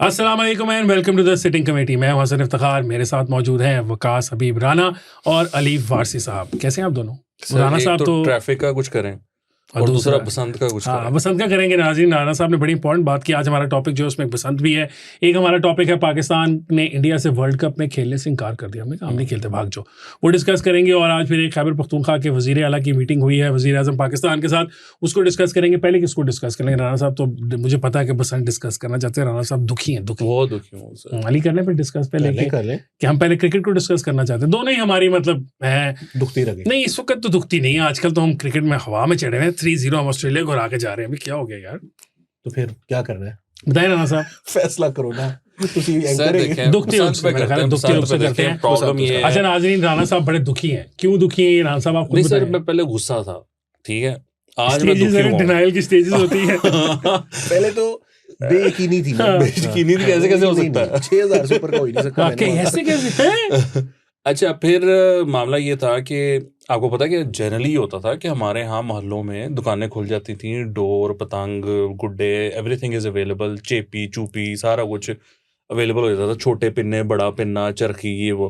अस्सलाम वालेकुम and welcome to the sitting committee. मैं हसन इफ्तिखार, मेरे साथ मौजूद हैं वकास हबीब राना और अलीफ वारसी साहब। कैसे हैं आप दोनों? राना साहब तो ट्रैफिक का कुछ करें और दूसरा बसंत का कुछ हाँ, बसंत का करेंगे। नाज़रीन, राना साहब ने बड़ी इंपॉर्टेंट बात की। आज हमारा टॉपिक जो है उसमें बसंत भी है। एक हमारा टॉपिक है पाकिस्तान ने इंडिया से वर्ल्ड कप में खेलने से इनकार कर दिया। हमने कहा हम नहीं खेलते, भाग जाओ। वो डिस्कस करेंगे। और आज फिर एक खैबर पख्तूनख्वा के वज़ीर आला की मीटिंग हुई है वज़ीर आज़म पाकिस्तान के साथ, उसको डिस्कस करेंगे। पहले किसको डिस्कस करेंगे? राना साहब तो मुझे पता है कि बसंत डिस्कस करना चाहते हैं। राना साहब दुखी हैं, बहुत दुखी हूँ। अली करने पर डिस्कस पहले कि हम पहले क्रिकेट को डिस्कस करना चाहते हैं। दोनों ही हमारी मतलब है दुखती रही नहीं, इस वक्त तो दुखती नहीं है। आजकल तो हम क्रिकेट में हवा में चढ़े हुए हैं। 3-0 हम ऑस्ट्रेलिया को हरा के जा रहे हैं। अभी क्या हो गया यार? तो फिर क्या कर रहे हैं? बताइए राना साहब, फैसला करो ना। अच्छा नाज़रीन, राना साहब बड़े दुखी हैं। क्यों दुखी हैं राना साहब, आप खुद बताइए। मैं पहले गुस्सा था, ठीक है। आज मैं स्टेजेस दुखी हूँ। डिनायल की स्टेजेस होती है। पहले तो बेयकीनी थी ना। बेयकीनी थी, कैसे हो सकता है? 6000 से ऊपर का हो ही नहीं सकता। कैसे अच्छा, फिर मामला ये था कि आपको पता है कि जनरली होता था कि हमारे यहाँ मोहल्लों में दुकानें खुल जाती थी, डोर, पतंग, गुड्डे, एवरीथिंग इज अवेलेबल, चेपी चूपी सारा कुछ अवेलेबल हो जाता था। छोटे पिन्ने, बड़ा पिन्ना, चरखी, ये वो।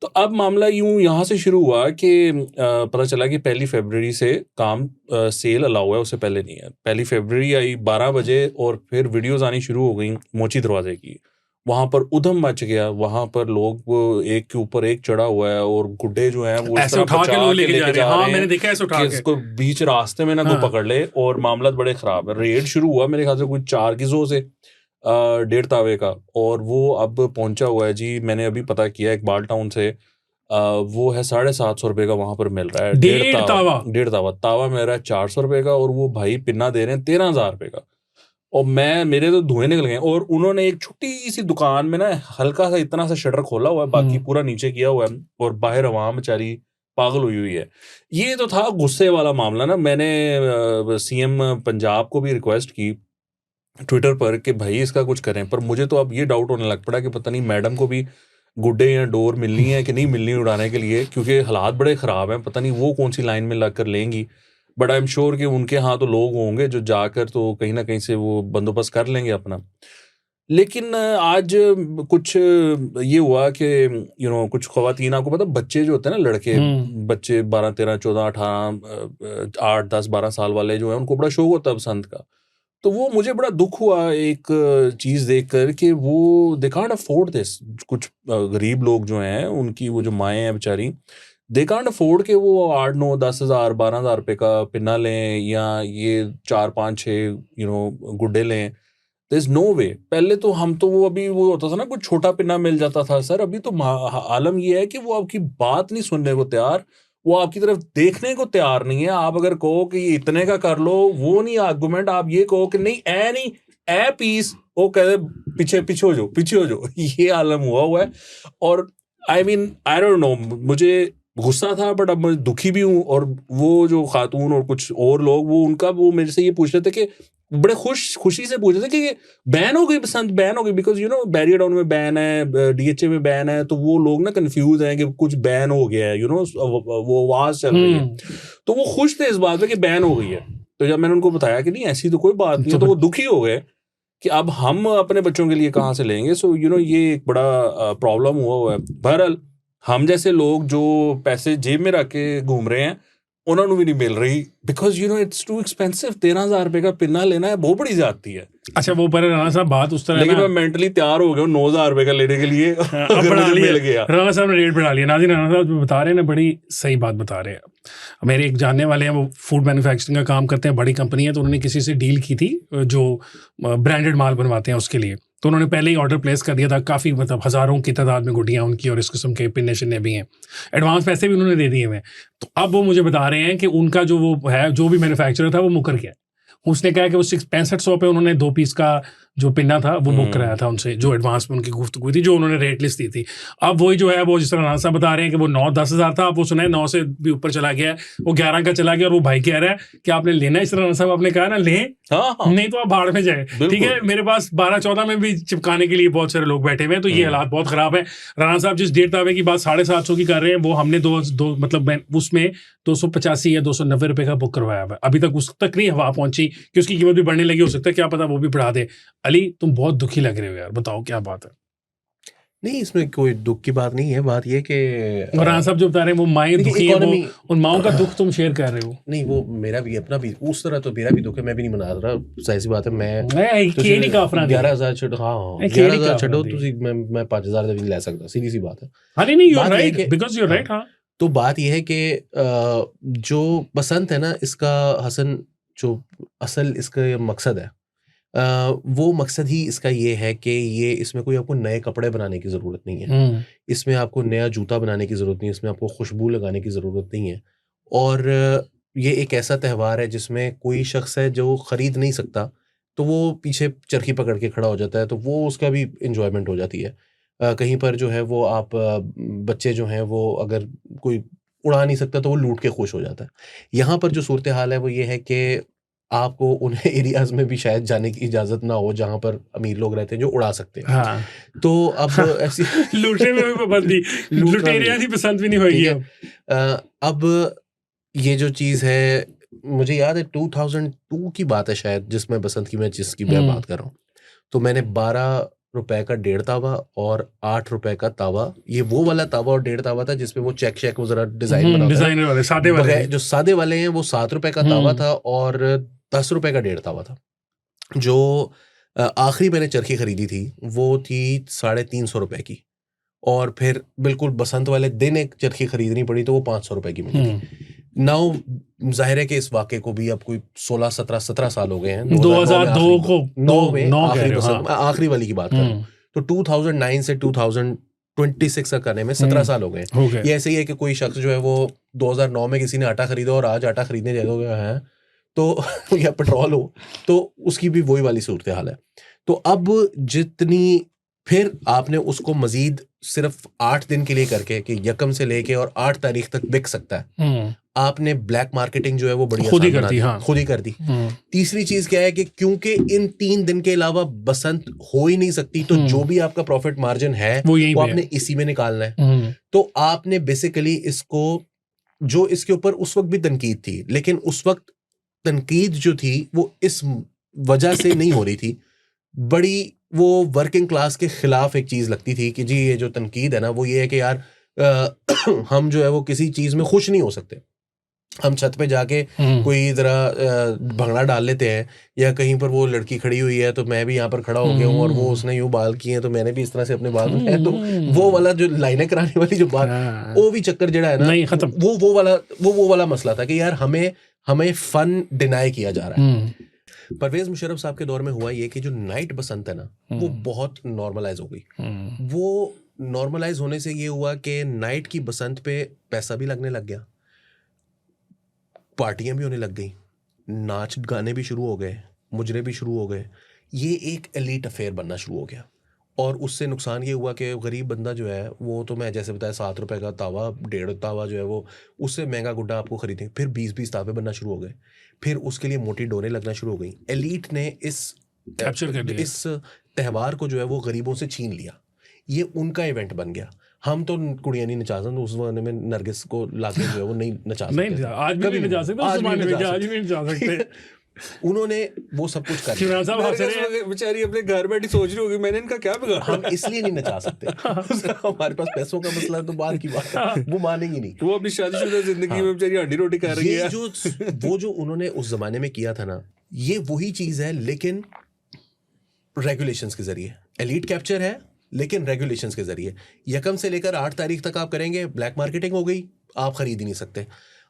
तो अब मामला यूं यहाँ से शुरू हुआ कि पता चला कि 1 फरवरी से काम सेल अलाउ है, उससे पहले नहीं है। 1 फरवरी आई 12 बजे और फिर वीडियोज़ आनी शुरू हो गई मोची दरवाजे की। वहाँ पर उधम मच गया। वहाँ पर लोग एक के ऊपर एक चढ़ा हुआ है और गुड्डे जो हैं वो ऐसे उठा के लोग लेके जा रहे हैं। हाँ, मैंने देखा ऐसे उठा के, इसको बीच रास्ते में ना कोई पकड़ ले। और मामला बड़े ख़राब है। रेड शुरू हुआ मेरे ख्याल से कोई 4 किलो से 1.5 तावे का, और वो अब पहुंचा हुआ है जी। मैंने अभी पता किया इकबाल टाउन से, वो है 750 रुपये का वहां पर मिल रहा है। 1.5 तावा तावा मिल रहा है 400 रुपये का, और वो भाई पिन्ना दे रहे हैं 13,000 रुपये का। और मेरे तो धुएं निकल गए। और उन्होंने एक छोटी सी दुकान में ना हल्का सा इतना सा शटर खोला हुआ है, बाकी पूरा नीचे किया हुआ है, और बाहर आवाम बेचारी पागल हुई हुई है। ये तो था गुस्से वाला मामला ना। मैंने सीएम पंजाब को भी रिक्वेस्ट की ट्विटर पर कि भाई इसका कुछ करें, पर मुझे तो अब ये डाउट होने लग पड़ा कि पता नहीं मैडम को भी गुड्डे या डोर मिलनी है कि नहीं मिलनी उड़ाने के लिए, क्योंकि हालात बड़े ख़राब हैं। पता नहीं वो कौन सी लाइन में लग कर लेंगी, बट आई एम श्योर कि उनके यहाँ तो लोग होंगे जो जाकर तो कहीं ना कहीं से वो बंदोबस्त कर लेंगे अपना। लेकिन आज कुछ ये हुआ कि कुछ ख़वातीन, आपको पता बच्चे जो होते हैं ना, लड़के बच्चे 12, 13, 14, 18, 8, 10, 12 साल वाले जो हैं, उनको बड़ा शौक होता है बसंत का। तो वो मुझे बड़ा दुख हुआ एक चीज़ देखकर कि वो दे कांट अफोर्ड दिस। कुछ गरीब लोग जो हैं, उनकी वो जो माएँ हैं बेचारी, दे कांट अफोर्ड के वो 8, 9, 10,000, 12,000 रुपये का पिन्ना लें या ये 4, 5, 6 गुड्डे लें। देयर इज नो वे। पहले तो हम तो वो अभी वो होता था ना, कुछ छोटा पिन्ना मिल जाता था सर। अभी तो आलम ये है कि वो आपकी बात नहीं सुनने को तैयार, वो आपकी तरफ देखने को तैयार नहीं है। आप अगर कहो कि ये इतने का कर लो, वो नहीं आर्गुमेंट। आप ये कहो कि नहीं ए पीस, वो कहते पीछे हो जाओ। ये आलम हुआ है। और आई डोंट नो, मुझे गुस्सा था, बट अब मैं दुखी भी हूँ। और वो जो खातून और कुछ और लोग, वो मेरे से ये पूछ रहे थे कि बड़े खुशी से पूछ रहे थे कि बैन हो गई बसंत, बैन हो गई, बिकॉज बैरियर टाउन में बैन है, डीएचए में बैन है। तो वो लोग ना कंफ्यूज हैं कि कुछ बैन हो गया है, वो आवाज चल रही है। तो वो खुश थे इस बात पे कि बैन हो गई है। तो जब मैंने उनको बताया कि नहीं ऐसी तो कोई बात नहीं है, तो वो दुखी हो गए कि अब हम अपने बच्चों के लिए कहाँ से लेंगे। सो ये एक बड़ा प्रॉब्लम हुआ है। बहरहाल हम जैसे लोग जो पैसे जेब में रख के घूम रहे हैं, उन्होंने भी नहीं मिल रही, बिकॉज इट्स टू एक्सपेंसिव। 13,000 रुपये का पिन्ना लेना है, बहुत बड़ी जाती है। अच्छा, वो पर राणा साहब बात उस तरह, लेकिन मैं मेंटली तैयार हो गया 9,000 रुपये का लेने के लिए। मिल गया। राणा साहब ने रेट बढ़ा लिया। नाज़रीन, राणा साहब जो बता रहे हैं ना, बड़ी सही बात बता रहे हैं। मेरे एक जानने वाले हैं, वो फूड मैन्युफैक्चरिंग का काम करते हैं, बड़ी कंपनी है। तो उन्होंने किसी से डील की थी जो ब्रांडेड माल बनवाते हैं उसके लिए। तो उन्होंने पहले ही ऑर्डर प्लेस कर दिया था। काफ़ी मतलब हज़ारों की तादाद में गुड्डियाँ उनकी और इस किस्म के पिन्ने शिन्ने भी हैं। एडवांस पैसे भी उन्होंने दे दिए हुए हैं। तो अब वो मुझे बता रहे हैं कि उनका जो वो है, जो भी मैन्युफैक्चरर था, वो मुकर गया। उसने कहा कि वो 6500 पे उन्होंने 2 पीस का जो पिन्ना था वो बुक कराया था उनसे, जो एडवांस में उनकी गुफ्तगू थी, जो उन्होंने रेट लिस्ट दी थी। अब वही जो है, वो जिस तरह राणा साहब बता रहे हैं कि वो 9-10 हज़ार था, अब वो सुना है 9 से भी ऊपर चला गया है, वो 11 का चला गया। और वो भाई कह रहा है कि आपने लेना है। इस तरह राणा साहब आपने कहा ना, लें, नहीं तो आप भाड़ में जाए। ठीक है, मेरे पास 12-14 में भी चिपकाने के लिए बहुत सारे लोग बैठे हुए हैं। तो ये हालात बहुत ख़राब है। राणा साहब जिस 1.5 तावे की बात 750 की कर रहे हैं, वो हमने दो मतलब उसमें 285 या 290 रुपये का बुक करवाया हुआ है। अभी तक उस तक नहीं हवा पहुंची कि उसकी कीमत भी बढ़ने लगी। हो सकता है, क्या पता वो भी बढ़ा दे। अली तुम बहुत दुखी लग रहे हो यार, बताओ क्या बात है। नहीं, इसमें कोई दुख की बात नहीं है, बात ये कि और हाँ सब जो बता रहे हैं वो माएँ देखिए, दुखी हैं, वो economy- उन माओं का दुख तुम शेयर कर रहे हो। नहीं, वो मेरा भी अपना भी उस तरह तो मेरा भी दुख है, मैं भी नहीं मना रहा, जाहिर सी बात है। मैं केड़ी काफरा नहीं 11,000 छो, हाँ ਇਹ 11,000 ਕਿਹੜੀ ਛੱਡੋ ਕਾਫਰਾਂ ਤੁਸੀਂ, मैं 5,000 ਦਾ ਵੀ ਨਹੀਂ ਲੈ ਸਕਦਾ, सीधी सी बात है। हाँ नहीं यू आर बात ये है राइट कि- बिकॉज यू आर हाँ। राइट। हाँ तो बात यह है कि जो बसंत है ना, इसका हसन जो असल इसका मकसद है, वो मकसद ही इसका ये है कि ये इसमें कोई आपको नए कपड़े बनाने की ज़रूरत नहीं है, इसमें आपको नया जूता बनाने की ज़रूरत नहीं है, इसमें आपको खुशबू लगाने की ज़रूरत नहीं है। और ये एक ऐसा त्यौहार है जिसमें कोई शख्स है जो ख़रीद नहीं सकता, तो वो पीछे चरखी पकड़ के खड़ा हो जाता है, तो वो उसका भी इंजॉयमेंट हो जाती है। कहीं पर जो है वो आप बच्चे जो हैं वो अगर कोई उड़ा नहीं सकता तो वो लूट के खुश हो जाता है। यहाँ पर जो सूरत हाल है वो ये है कि आपको उन एरियाज़ में भी शायद जाने की इजाज़त ना हो जहाँ पर अमीर लोग रहते हैं जो उड़ा सकते हैं। हाँ तो अब ऐसी लूटने में भी पाबंदी, लूटना लुटेरिया भी। की पसंद भी नहीं होगी ठीक अब। है। अब ये जो चीज़ है, मुझे याद है 2002 की बात है शायद, जिसमें बसंत की जिसकी मैं बात कर रहा हूँ। तो मैंने 12 रुपए का 1.5 तावा और 8 रुपए का तावा, ये वो वाला तावा और 1.5 तावा था जिसपे वो चेक शेक वो जरा डिजाइन बना होता है ना। डिजाइनर वाले सादे वाले बगैर जो सादे वाले हैं वो 7 रुपए का तावा था और 10 रुपए का 1.5 तावा था। जो आखिरी मैंने चरखी खरीदी थी वो थी 350 रुपए की, और फिर बिल्कुल बसंत वाले दिन एक चरखी खरीदनी पड़ी तो वो 500 रुपए की मिली थी। नाउ जाहिर है कि इस वाक़े को भी अब कोई 16-17 साल हो गए हैं। 2002 को 9 में नौ कह आखिरी रहे हो, बसंत, आखिरी वाली की बात कर रहा हूँ। तो 2009 से 2026 का करने में 17 साल हो गए। हो गए। ये ऐसे ही है कि कोई शख्स जो है वो 2009 में किसी ने आटा खरीदा और आज आटा खरीदने जाएगा है तो या पेट्रोल हो तो उसकी भी वही वाली सूरत हाल है। तो अब जितनी फिर आपने उसको मजीद सिर्फ 8 दिन के लिए करके कि यकम से लेके और 8 तारीख तक बिक सकता है, आपने ब्लैक मार्केटिंग जो है वो बड़ी खुद ही आसान कर बना दी। हाँ खुद ही कर दी। तीसरी चीज क्या है कि क्योंकि इन 3 दिन के अलावा बसंत हो ही नहीं सकती, तो जो भी आपका प्रॉफिट मार्जिन है वो यहीं वो पे आपने इसी में निकालना है। तो आपने बेसिकली इसको, जो इसके ऊपर उस वक्त भी तनकीद थी, लेकिन उस वक्त तनकीद जो थी वो इस वजह से नहीं हो रही थी, बड़ी वो वर्किंग क्लास के खिलाफ एक चीज लगती थी कि जी ये जो तनकीद है ना वो ये है कि यार हम जो है वो किसी चीज में खुश नहीं हो सकते। हम छत पे जाके कोई जरा भंगड़ा डाल लेते हैं, या कहीं पर वो लड़की खड़ी हुई है तो मैं भी यहाँ पर खड़ा हो गया हूँ और वो उसने यूं बाल किए हैं तो मैंने भी इस तरह से अपने बाल बनाए, तो वो वाला जो लाइनें कराने वाली जो बात, वो भी चक्कर जड़ा है ना, नहीं खत्म। वो वाला मसला था कि यार हमें फन डिनाई किया जा रहा है। परवेज मुशर्रफ साहब के दौर में हुआ ये कि जो नाइट बसंत है ना वो बहुत नॉर्मलाइज हो गई। वो नॉर्मलाइज होने से ये हुआ कि नाइट की बसंत पे पैसा भी लगने लग गया, पार्टियां भी होने लग गई, नाच गाने भी शुरू हो गए, मुजरे भी शुरू हो गए। ये एक एलीट अफेयर बनना शुरू हो गया, और उससे नुकसान ये हुआ कि गरीब बंदा जो है वो, तो मैं जैसे बताया 7 रुपए का तावा 1.5 तावा जो है वो, उससे महंगा गुड्डा आपको खरीदें, फिर 20-20 तावे बनना शुरू हो गए, फिर उसके लिए मोटी डोरें लगना शुरू हो गई। एलीट ने इस त्यौहार को जो है वो गरीबों से छीन लिया, ये उनका इवेंट बन गया। हम तो कुड़ियाँ नहीं नचा सकते, उस जमाने में नरगिस को लाके जो है वो नहीं नचा सकते, नहीं आज भी नहीं नचा सकते, उस जमाने में आज भी नहीं नचा सकते। उन्होंने वो सब कुछ कर लिया। बेचारी अपने घर बैठी सोच रही होगी मैंने इनका क्या बिगाड़ा। हम इसलिए नहीं नचा सकते, हमारे पास पैसों का मसला तो बात की बात है, वो मानेंगी नहीं। वो अपनी शादीशुदा जिंदगी में बेचारी हड्डी रोटी खा रही है। वो जो उन्होंने उस जमाने में किया था ना, ये वही चीज है, लेकिन रेगुलेशंस के जरिए। एलीट कैप्चर है लेकिन रेगुलेशंस के जरिए। यकम से लेकर 8 तारीख तक आप करेंगे, ब्लैक मार्केटिंग हो गई, आप खरीद ही नहीं सकते।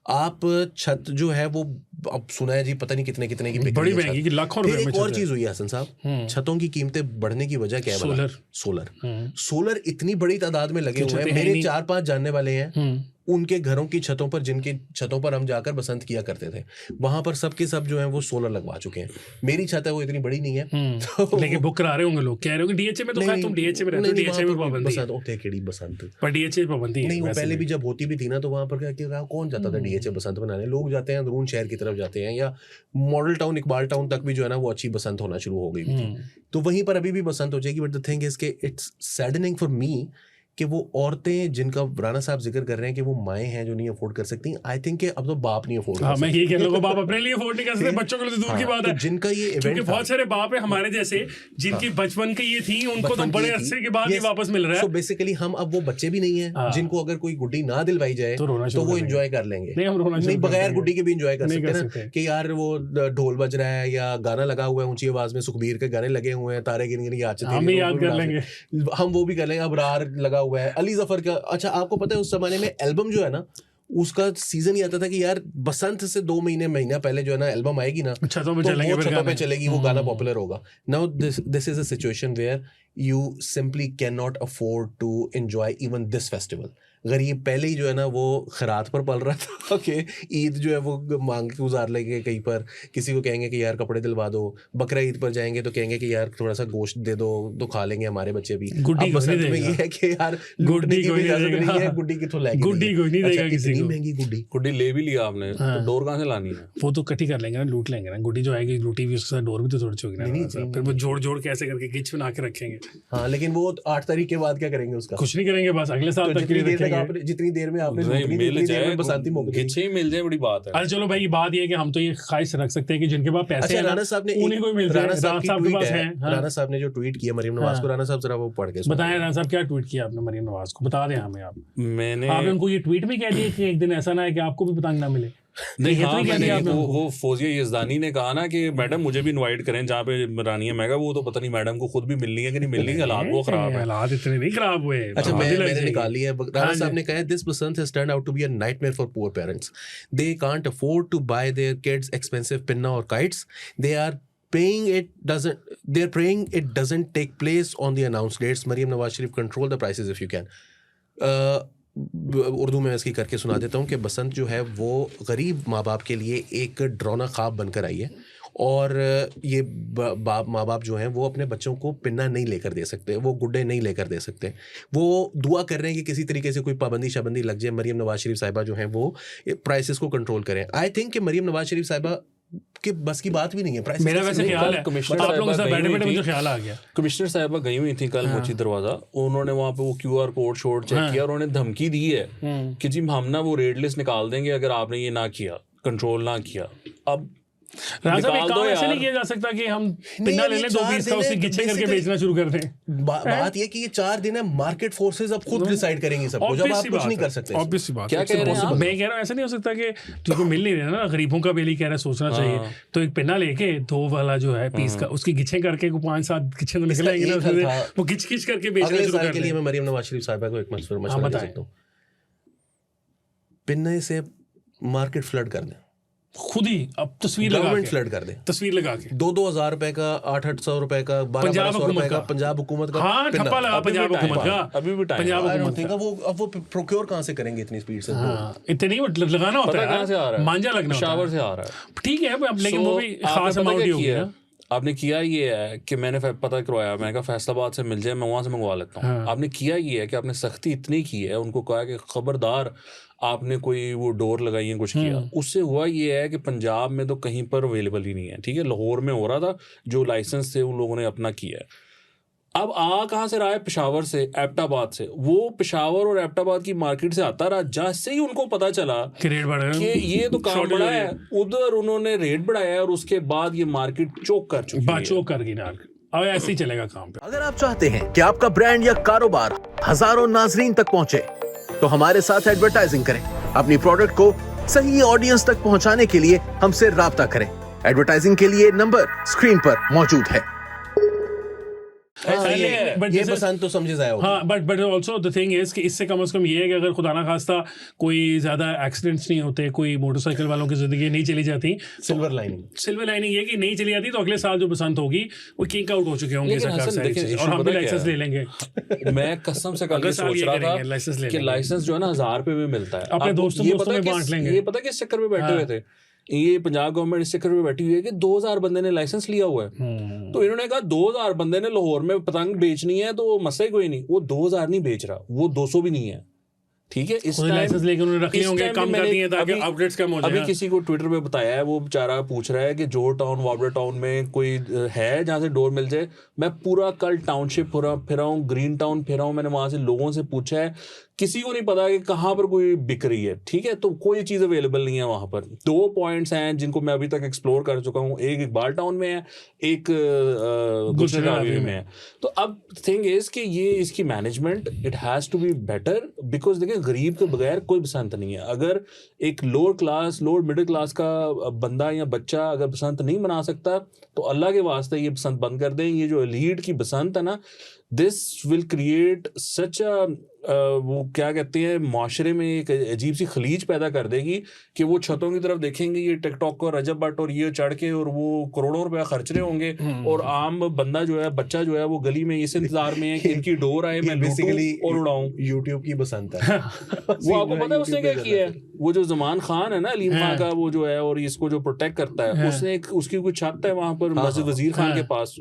आप छत जो है वो, अब सुना है जी पता नहीं कितने कितने की बिक बड़ी रही है महंगी, लाखों रुपए में। एक और चीज हुई है हसन साहब, छतों की कीमतें बढ़ने की वजह क्या है? सोलर इतनी बड़ी तादाद में लगे हुए हैं। मेरे 4-5 जानने वाले हैं, उनके घरों की छतों पर, जिनकी छतों पर हम जाकर बसंत किया करते थे, वहां पर सबके सब जो है वो सोलर लगवा चुके हैं। मेरी छत है वो इतनी बड़ी नहीं है, तो लेकिन बुक करा रहे होंगे लोग, कह रहे हो कि डीएचए में तो खैर तुम डीएचए में रहते हो, डीएचए में पाबंदी है। होते केड़ी बसंत पर डीएचए पाबंदी है नहीं, वो पहले भी जब होती भी थी ना तो वहां पर क्या कौन जाता था डीएचए बसंत बनाने? लोग जाते हैं अंदरून शहर की तरफ जाते हैं, या मॉडल टाउन इकबाल टाउन तक भी जो है ना वो अच्छी बसंत होना शुरू हो गई थी, तो वहीं पर अभी भी बसंत हो जाएगी। बट द थिंग इज के इट्स सैडनिंग फॉर मी कि वो औरतें जिनका राणा साहब जिक्र कर रहे हैं कि वो माएँ हैं जो नहीं अफोर्ड कर सकती, आई थिंक कि अब तो बाप नहीं अफोर्ड हाँ कर मैं सकते। ये कह रहा हूँ, बाप अपने लिए अफोर्ड नहीं कर सकते, बच्चों के लिए तो दूर की हाँ, बात तो है। जिनका ये क्योंकि इवेंट बहुत सारे बाप है हमारे जैसे जिनकी बचपन की ये थी, उनको तो बड़े अरसे के बाद ही वापस मिल रहा सो है। बेसिकली हम अब वो बच्चे भी नहीं हैं हाँ। जिनको अगर कोई गुड्डी ना दिलवाई जाए तो रोना तो शुरू वो कर देंगे। एंजॉय कर लेंगे। नहीं, हम रोना शुरू नहीं, कर बगैर देंगे। गुड्डी के भी एंजॉय कर नहीं सकते कर हैं सकते। ना कि यार वो ढोल बज रहा है या गाना लगा हुआ है ऊंची आवाज में, सुखबीर के गाने लगे हुए हैं, तारे गिन गिन याद चलती हम भी याद कर लेंगे। हम वो भी कर लेंगे। अबरार लगा हुआ है, अली जफर का। अच्छा आपको पता है उस जमाने में एल्बम जो है ना उसका सीजन ही आता था कि यार बसंत से 2 महीना पहले जो है ना एल्बम आएगी ना, छतों पे तो चलेंगे वो फिर छतों पे गाने। चलेगी, वो गाना पॉपुलर होगा। Now this is a situation where you simply can not afford to enjoy even this festival. गरीब पहले ही जो है ना वो खैरात पर पल रहा था कि ईद जो है वो मांग के गुजार लेंगे कहीं पर, किसी को कहेंगे कि यार कपड़े दिलवा दो, बकरा ईद पर जाएंगे तो कहेंगे कि यार थोड़ा सा गोश्त दे दो तो खा लेंगे हमारे बच्चे भी। गुड्डी अब कोई नहीं बसंत में देगा। ये है कि यार लूटने की कोई भी नहीं इजाजत देगा। नहीं है, गुड्डी किथों लेके गुड्डी कोई नहीं देगा किसी को। महंगी गुड्डी। गुड्डी ले भी लिया आपने हाँ। तो डोर कहाँ से लानी है? वो तो कटी कर लेंगे ना, लूट लेंगे ना। गुड्डी जो आएगी लूटी भी, उसके साथ डोर भी तो थोड़ी चोगी नहीं, ना, फिर वो जोड़ जोड़ के ऐसे करके गिच बना के रखेंगे। हाँ लेकिन वो 8 तारीख के बाद क्या करेंगे उसका? कुछ नहीं करेंगे, बस अगले साल तो तक के लिए रखेंगे। जितनी देर में आपने नहीं, लूटनी थी, मिल उतनी देर जाए, में बसंती मौके दी। गिच्छे ही मिल जाए, बड़ी बात है। अरे चलो भाई, बात ये है कि हम तो ये ख्वाहिश रख सकते हैं कि जिनके पास पैसे अच्छा हैं ना, राणा साहब ने उन्हीं को मिल जाए। राणा साहब की के ट्वीट पास है, है। हाँ। राणा साहब ने जो ट्वीट किया मरियम नवाज को, राणा साहब जरा वो पढ़ के सुनाइए। बताएं राणा साहब क्या ट्वीट किया आपने मरियम नवाज को, बता दें हमें आप। मैंने आपने उनको ये ट्वीट में कह दिया कि एक दिन ऐसा ना है कि आपको भी पतंग ना मिले। नहीं, ये तो हाँ, ही कह मैंने दिया आपने उनको। वो फौजिया यजदानी ने कहा ना कि मैडम मुझे भी इनवाइट करें जहाँ पे रानिया मैगा, वो तो पता नहीं मैडम को खुद भी मिलनी है कि नहीं मिलनी है, हालात वो खराब है। हालात इतने नहीं खराब हुए। अच्छा बंदी लग मैंने जाएगी। निकाल लिया। राणा साहब ने कहा है this Basant has turned out to be a nightmare for poor parents. They can't afford to buy their kids expensive पिन्ना और kites. They are praying it doesn't take place on the announced dates. Maryam Nawaz Sharif, control the prices if you can. Urdu में इसकी करके सुना देता हूँ कि बसंत जो है वो गरीब माँ बाप के लिए एक डरावना ख्वाब बनकर आई है, और ये माँ बाप जो हैं वो अपने बच्चों को पिन्ना नहीं लेकर दे सकते, वो गुड्डे नहीं लेकर दे सकते। वो दुआ कर रहे हैं कि किसी तरीके से कोई पाबंदी शाबंदी लग जाए, मरियम नवाज शरीफ साहिबा जो हैं वो प्राइसेस को कंट्रोल करें। आई थिंक कि मरियम नवाज शरीफ साहिबा कि बस की बात भी नहीं है। मेरा वैसे ख्याल है, कमिश्नर आप लोगों के साथ साहिबा बैठे गई बैठे हुई मुझे थी। ख्याल आ गया। कमिश्नर साहिबा गई हुई थी कल मोची दरवाजा, उन्होंने वहाँ पे वो QR कोड शोड चेक किया और उन्होंने धमकी दी है कि जी हम ना वो रेड लिस्ट निकाल देंगे अगर आपने ये ना किया, कंट्रोल ना किया। अब राजा साहब, एक निकाल दो काम ऐसे यार। नहीं किया जा सकता कि हम पिन्ना ले ये लें 2 पीस का, 4 उसके दिन है, गिच्छे करके basically- बेचना शुरू कर दें। बात ये कि ये 4 दिन है, मार्केट फोर्सेस अब खुद डिसाइड करेंगी सबको, जब आप कुछ नहीं कर सकते। ऑब्वियस सी बात क्या है। कह रहे हैं आप? मैं कह रहा हूँ ऐसा नहीं हो सकता कि तुमको मिल नहीं रहा ना, गरीबों का बिल ही कह रहा है, सोचना चाहिए। तो एक पिन्ना लेके 2 वाला जो है पीस का, उसकी गिच्छे करके 5-7 गिच्छे तो निकल आएंगे ना, इसका एक उसमें हल से वो गिच गिच करके बेचना अगले शुरू साल कर के लिए दें। मैं मरियम नवाज शरीफ साहिबा को एक मशवरा दे बताएं। सकता हूँ, पिन्ने से मार्केट फ्लड कर दें, खुद ही अब तस्वीर लगा गवर्नमेंट के, फ्लड कर दे, तस्वीर लगा के 2-2 हज़ार रुपए का, 800-800 रुपए का, 1200 रुपए का पंजाब हुकूमत का। हाँ, ठप्पा लगा अभी भी पंजाब time हुकूमत है, का, अभी भी time पंजाब है। हुकूमत का। अब वो प्रोक्योर कहाँ से करेंगे इतनी स्पीड से? हाँ, इतने नहीं, वो लगाना होता पता है कहाँ से आ रहा है? मांझा लगना होता शावर है। से आ रहा है। ठीक है अब, लेकिन So, वो भी आपने खास पता अमाउंट ही क्या होगी किया? ना। आपने किया ये है कि मैंने पता करवाया, मैं कहा फैसलाबाद से मिल जाए, मैं वहां से मंगवा लेता हूँ। हाँ। आपने किया ये है कि आपने सख्ती इतनी की है, उनको कहा कि खबरदार आपने कोई वो डोर लगाई है, कुछ किया। उससे हुआ ये है कि पंजाब में तो कहीं पर अवेलेबल ही नहीं है। ठीक है, लाहौर में हो रहा था, जो लाइसेंस थे उन लोगों ने अपना किया है। अब कहाँ से रहा है? पेशावर से, एबटाबाद से। वो पेशावर और एबटाबाद की मार्केट से आता रहा, जैसे ही उनको पता चला कि रेट बढ़ कि गए, ये तो काम Shortage बढ़ा हो रही है, उधर उन्होंने रेट बढ़ाया और उसके बाद ये मार्केट चोक कर चुकी है। बाचो कर गई ना। अब ऐसे ही चलेगा काम पे। अगर आप चाहते हैं कि आपका ब्रांड या कारोबार हजारों नाजरीन तक पहुंचे, तो हमारे साथ एडवर्टाइजिंग करें। अपनी प्रोडक्ट को सही ऑडियंस तक पहुंचाने के लिए हमसे राब्ता करें। एडवर्टाइजिंग के लिए नंबर स्क्रीन पर मौजूद है। बट ये बसंत तो समझे जाए होगा। हाँ, but also the thing is कि इससे कम से कम ये है कि अगर खुदा ना खास्ता कोई ज्यादा एक्सीडेंट्स नहीं होते, कोई मोटरसाइकिल वालों की जिंदगी नहीं चली जाती, सिल्वर लाइनिंग ये कि नहीं चली जाती, तो अगले साल जो बसंत होगी वो किक आउट हो चुके होंगे लेकिन सरकार हसन, साइड देखिए, से, issue और हम भी पता क्या लाइसेंस है? ले लेंगे। मैं कसम से कल अगले ये साल सोच ये रहा करेंगे, था लाइसेंस ले कि लेंगे। लाइसेंस जो है ना 1000 रुपए में मिलता है। अपने आपको दोस्तों ये में पता बांट लेंगे। ये पता किस चक्कर में बैठे हुए थे? ये पंजाब गवर्नमेंट इस चक्कर में बैठी हुई है कि 2000 बंदे ने लाइसेंस लिया हुआ है। तो इन्होंने कहा 2000 बंदे ने लाहौर में पतंग बेचनी है तो मसला ही कोई नहीं। वो 2000 नहीं बेच रहा, वो 200 भी नहीं है। ठीक है। इस लाइसेंस लेके उन्होंने रख लिए होंगे, कम कर दिए ताकि आउटलेट्स कम हो जाए। अभी किसी को ट्विटर पे बताया है, वो बेचारा पूछ रहा है कि जोर टाउन वॉबलर टाउन में कोई है जहाँ से डोर मिल जाए। मैं पूरा कल टाउनशिप फिरा हूँ, ग्रीन टाउन फिरा हूँ, मैंने वहाँ से लोगों से पूछा है, किसी को नहीं पता कि कहाँ पर कोई बिक रही है, ठीक है। तो कोई चीज़ अवेलेबल नहीं है वहाँ पर। 2 पॉइंट्स हैं जिनको मैं अभी तक एक्सप्लोर कर चुका हूँ, एक इकबाल टाउन में है, एक गुलशन में है। तो अब थिंग इज कि ये इसकी management it has to be better, because देखिए गरीब के बगैर कोई बसंत नहीं है। अगर एक लोअर मिडिल क्लास का बंदा या बच्चा अगर बसंत नहीं मना सकता तो अल्लाह के वास्ते ये बसंत बंद कर दें। ये जो एलीट की बसंत है ना, दिस विल क्रिएट सच वो क्या कहते हैं, माशरे में एक अजीब सी खलीज पैदा कर देगी कि वो छतों की तरफ देखेंगे, ये टिकटॉक और रजब भट्ट और ये चढ़ के और वो करोड़ों रुपया खर्च रहे होंगे, और आम बंदा जो है, बच्चा जो है, वो गली में इस इंतजार में है कि इनकी डोर आए, मैं बेसिकली और उड़ाऊं। यूट्यूब की बसंत है। वो आपको पता है उसने क्या किया है? वो जो जमान खान है ना, अलीम खान का वो जो है, और इसको जो प्रोटेक्ट करता है, उसने उसकी कोई छत है वहां पर मस्जिद वजीर खान के पास,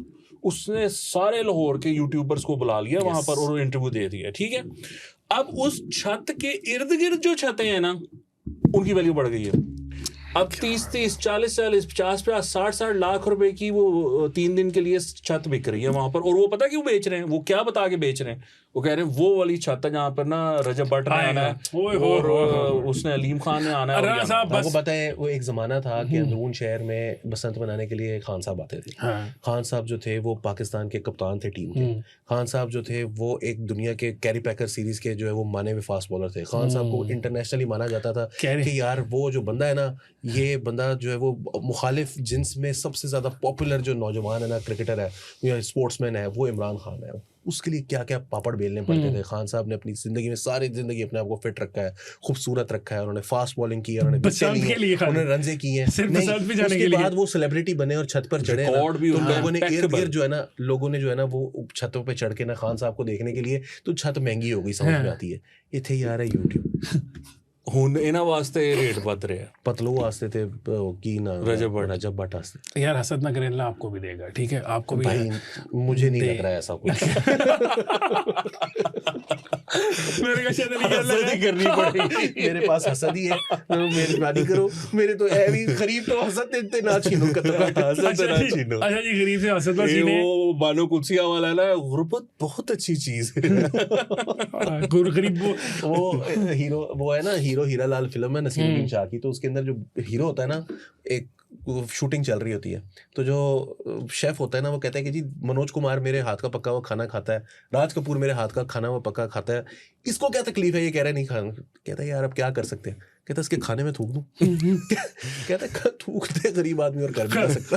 उसने सारे लाहौर के यूट्यूबर्स को बुला लिया वहां पर और इंटरव्यू दे दिया, ठीक है। अब उस छत के इर्द गिर्द जो छतें हैं ना, उनकी वैल्यू बढ़ गई है। अब 30-30, 40-40, 50-50, 60-60 लाख रुपए की वो 3 दिन के लिए छत बिक रही है वहां पर। और वो पता क्यों बेच रहे हैं? वो क्या बता के बेच रहे हैं? वो कह रहे हैं वो वाली छत है जहाँ पर ना रजब भट्ट ने आना है और उसने अलीम खान ने आना है। आपको पता है वो एक जमाना था कि अंदरून शहर में बसंत मनाने के लिए खान साहब आते थे। खान साहब जो थे वो पाकिस्तान के कप्तान थे टीम के। खान साहब जो थे वो एक दुनिया के कैरी पैकर सीरीज के जो है वो माने हुए फास्ट बॉलर थे। खान साहब को इंटरनेशनली माना जाता था कि यार वो जो बंदा है ना, ये बंदा जो है वो मुखालिफ जिन्स में सबसे ज्यादा पॉपुलर जो नौजवान है ना, क्रिकेटर है या स्पोर्ट्समैन है, वो इमरान खान है। उसके लिए क्या क्या पापड़ बेलने पड़ते थे। खान साहब ने अपनी जिंदगी में सारी जिंदगी अपने आप को फिट रखा है, खूबसूरत रखा है। उन्होंने फास्ट बॉलिंग की है, उन्होंने रनजे की है। उसके बाद वो सेलिब्रिटी बने और छत पर चढ़े, तो लोगों ने इर्द गिर्द जो है ना, लोगों ने जो है ना वो छतों पे चढ़ के ना खान साहब को देखने के लिए, तो छत महंगी हो गई, समझ में आती है। ये थे यार यूट्यूब ਹੁਣ ਇਹਨਾਂ ਵਾਸਤੇ रेट बढ़ रहे हैं। पतलू वास्ते थे की ना रजब भट्ट वास्ते। यार हसद ना करें, अल्लाह आपको भी देगा, ठीक है? आपको भी भाई मुझे नहीं लग रहा है ऐसा कुछ। मेरे का शायद नहीं करनी पड़ेगी, मेरे पास हसद ही है, मेहरबानी करो। मेरे तो है भी गरीब, तो हसद देते ना छीनो, हसद ना छीनो। अच्छा जी, गरीब से हसद ना छीने। वो बानो कुर्सिया वाला ना, गुर्बत बहुत अच्छी चीज है। गरीब वो हीरो, वो है ना हीरो हीरालाल फिल्म है नसीरुद्दीन शाह की, तो उसके अंदर जो हीरो होता है ना, एक शूटिंग चल रही होती है, तो जो शेफ होता है ना, वो कहता है कि जी मनोज कुमार मेरे हाथ का पका हुआ खाना खाता है, राज कपूर मेरे हाथ का खाना हुआ पक्का खाता है, इसको क्या तकलीफ है? ये कह रहा है नहीं खाना। कहता है यार अब क्या कर सकते हैं? कहता है इसके खाने में थूक दूं। कहता है थूक दे गरीब आदमी, और कर भी नहीं सकता।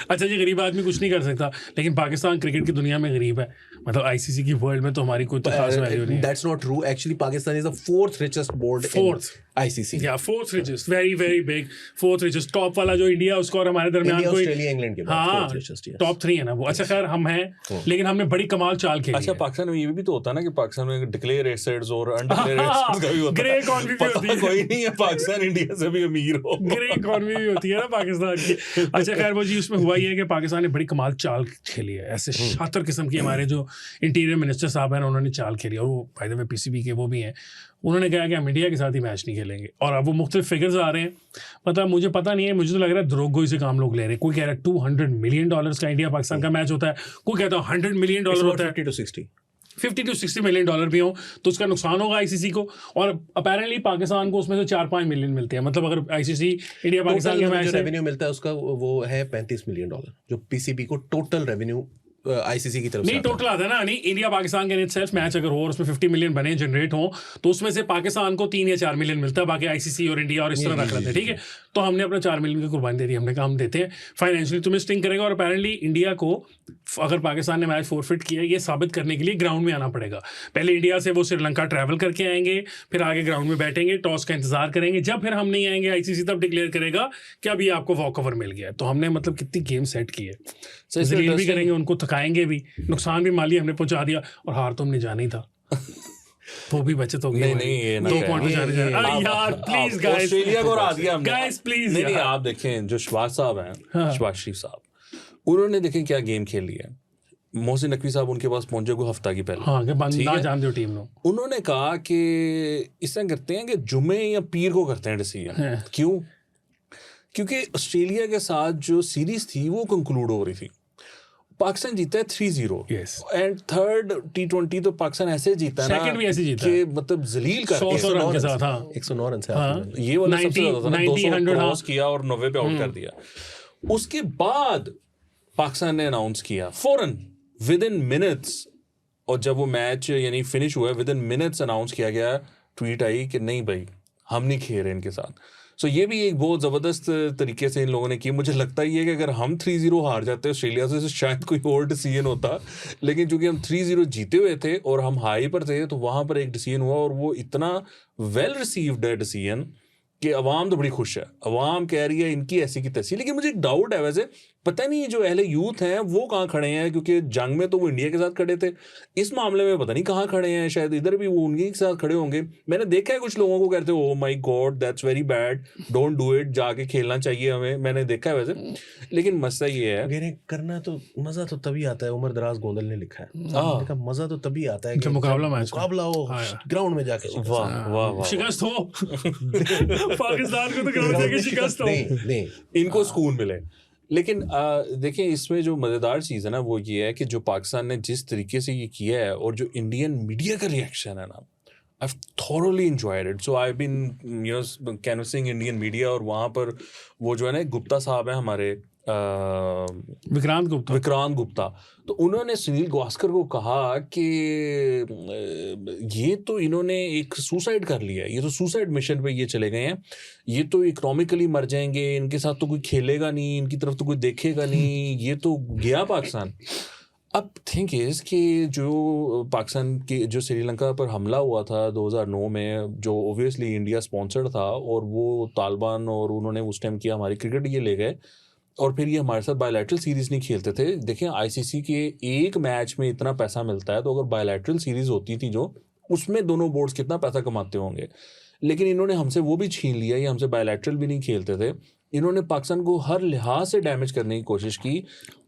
अच्छा जी, गरीब आदमी कुछ नहीं कर सकता, लेकिन पाकिस्तान क्रिकेट की दुनिया में गरीब है। मतलब आईसीसी की वर्ल्ड में तो हमारी कोई तो खास वैल्यू नहीं है। That's not true. Actually Pakistan is the 4th richest board in ICC. या 4th richest, very very big 4th richest। Top वाला जो इंडिया, उसका और हमारे दरमियान कोई, ऑस्ट्रेलिया, इंग्लैंड के बाद 4th richest, टॉप 3 है ना वो। अच्छा खैर हम हैं, लेकिन हमने बड़ी कमाल चाल खेली। अच्छा, पाकिस्तान में ये भी तो होता है ना कि पाकिस्तान में डिक्लेयर एसेट्स और अनडिक्लेयर एसेट्स का भी होता है। ग्रे इकोनॉमी भी होती है। कोई नहीं है पाकिस्तान इंडिया से भी अमीर हो। ग्रे इकोनॉमी भी होती है ना पाकिस्तान की। अच्छा खैर वो जी, उसमें हुआ ये है कि पाकिस्तान ने बड़ी कमाल चाल खेली है। ऐसे शातिर किस्म की हमारे जो इंटीरियर मिनिस्टर साहब हैं, उन्होंने चाल खेली, और वो बाय द वे पीसीबी के वो भी हैं। उन्होंने कहा कि हम इंडिया के साथ ही मैच नहीं खेलेंगे, और अब वो मुख्तलिफ फिगर्स आ रहे हैं। मतलब मुझे पता नहीं है, मुझे तो लग रहा है द्रोगोई से काम लोग ले रहे हैं। कोई कह रहा है $200 million का इंडिया पाकिस्तान का मैच होता है, कोई कहता है $100 million होता है, 50 to 60 million डॉलर भी हो तो उसका नुकसान होगा आईसीसी को। और अपेरेंटली पाकिस्तान को उसमें से 4-5 मिलियन मिलते हैं। मतलब अगर आईसीसी इंडिया पाकिस्तान का मैच रेवेन्यू मिलता है उसका, वो है $35 million, जो पीसीबी को टोटल रेवेन्यू आईसीसी की तरफ नहीं टोटल आता है ना। नहीं, इंडिया पाकिस्तान के सेल्फ मैच अगर हो और उसमें 50 मिलियन बने जनरेट हो, तो उसमें से पाकिस्तान को 3 या 4 मिलियन मिलता है, बाकी आईसीसी और इंडिया और इस तरह रख लेते हैं, ठीक है। तो हमने अपना 4 मिलियन की कुर्बानी दे दी। हमने कहा हम देते हैं, फाइनेंशियली तुम्हें स्टिंग करेगा। और अपेरेंटली इंडिया को अगर पाकिस्तान ने मैच फोरफिट किया, ये साबित करने के लिए ग्राउंड में आना पड़ेगा। पहले इंडिया से वो श्रीलंका ट्रैवल करके आएंगे, फिर आगे ग्राउंड में बैठेंगे, टॉस का इंतजार करेंगे। जब फिर हम नहीं आएंगे, आईसीसी तब डिक्लेयर करेगा कि अभी आपको वॉक ओवर मिल गया है। तो हमने मतलब कितनी गेम सेट की है, जलील भी करेंगे, उनको थकाएंगे भी, नुकसान भी माली हमने पहुंचा दिया, और हार तो हमने जाना ही था। वो भी बचत हो गई। नहीं 2 पॉइंट जाने यार, प्लीज गाइस, ऑस्ट्रेलिया को हरा दिया हमने गाइस, प्लीज। नहीं आप देखें जो शहबाज साहब हैं, शहबाज शरीफ साहब, उन्होंने देखें क्या गेम खेल लिया। मोहसिन नकवी साहब उनके पास पहुंचे कोई हफ्ता की पहले। हाँ कि बंद ठीक ना है। जान दो टीम नो। उन्होंने कहा कि इस तरह करते हैं कि जुमे या पीर को करते हैं डिसीजन। हाँ। क्यों? क्योंकि ऑस्ट्रेलिया के साथ जो सीरीज थी वो कंक्लूड हो रही थी, पाकिस्तान जीता है 3-0 Yes. एंड थर्ड T20 तो पाकिस्तान ऐसे जीता है ना Second भी ऐसे जीता कि मतलब जलील करके 100 रन के साथ। हाँ 109 रन से हाँ। आपने ये वाला सबसे 90, ज्यादा था ना, 90, 200 100, क्रॉस किया और 90 पे आउट कर दिया। उसके बाद पाकिस्तान ने अनाउंस किया फौरन विद इन मिनट्स, और जब वो मैच यानी फिनिश हुआ विद इन मिनट्स अनाउंस किया गया, ट्वीट आई कि नहीं भाई हम नहीं खेल रहे इनके साथ। सो ये भी एक बहुत ज़बरदस्त तरीके से इन लोगों ने किया। मुझे लगता ही है कि अगर हम 3-0 हार जाते ऑस्ट्रेलिया से तो शायद कोई और डिसीजन होता, लेकिन चूंकि हम 3-0 जीते हुए थे और हम हाई पर थे तो वहाँ पर एक डिसीजन हुआ और वो इतना वेल रिसीव्ड है डिसीजन कि अवाम तो बड़ी खुश है। अवाम कह रही है इनकी ऐसी की तैसी। लेकिन मुझे एक डाउट है, वैसे पता नहीं जो अहले यूथ हैं वो कहाँ खड़े हैं, क्योंकि जंग में तो वो इंडिया के साथ खड़े थे, इस मामले में पता नहीं कहाँ खड़े हैं। शायद इधर भी वो उनके साथ खड़े होंगे। मैंने देखा है कुछ लोगों को कहते हो my God that's very bad, don't do it, जाके खेलना चाहिए हमें। मैंने देखा है वैसे, लेकिन मसला ये है अगर करना तो मजा तो तभी आता है। उमर दराज गोंदल ने लिखा है, हाँ। देखा मजा तो तभी आता है जब मुकाबला मैच का। मुकाबला हो ग्राउंड में जाके। वाह वाह वाह, शिकस्त हो पाकिस्तान को तो ग्राउंड जाके शिकस्त हो। नहीं इनको सुकून मिले। लेकिन देखिए इसमें जो मज़ेदार चीज़ है ना वो ये है कि जो पाकिस्तान ने जिस तरीके से ये किया है और जो इंडियन मीडिया का रिएक्शन है ना, I've thoroughly enjoyed it. So I've been canvassing Indian media, और वहाँ पर वो जो है ना गुप्ता साहब हैं हमारे, विक्रांत गुप्ता, तो उन्होंने सुनील गावस्कर को कहा कि ये तो इन्होंने एक सुसाइड कर लिया है, ये तो सुसाइड मिशन पे ये चले गए हैं, ये तो इकोनॉमिकली मर जाएंगे, इनके साथ तो कोई खेलेगा नहीं, इनकी तरफ तो कोई देखेगा नहीं, ये तो गया पाकिस्तान। अब थिंक इज कि जो पाकिस्तान की जो श्रीलंका पर हमला हुआ था 2009 में, जो ओबियसली इंडिया स्पॉन्सर्ड था, और वो तालिबान और उन्होंने उस टाइम किया, हमारी क्रिकेट ये ले गए और फिर ये हमारे साथ बायलैटरल सीरीज़ नहीं खेलते थे। देखें आईसीसी के एक मैच में इतना पैसा मिलता है, तो अगर बायलैटरल सीरीज़ होती थी जो, उसमें दोनों बोर्ड्स कितना पैसा कमाते होंगे। लेकिन इन्होंने हमसे वो भी छीन लिया, ये हमसे बायलैटरल भी नहीं खेलते थे। इन्होंने पाकिस्तान को हर लिहाज से डैमेज करने की कोशिश की।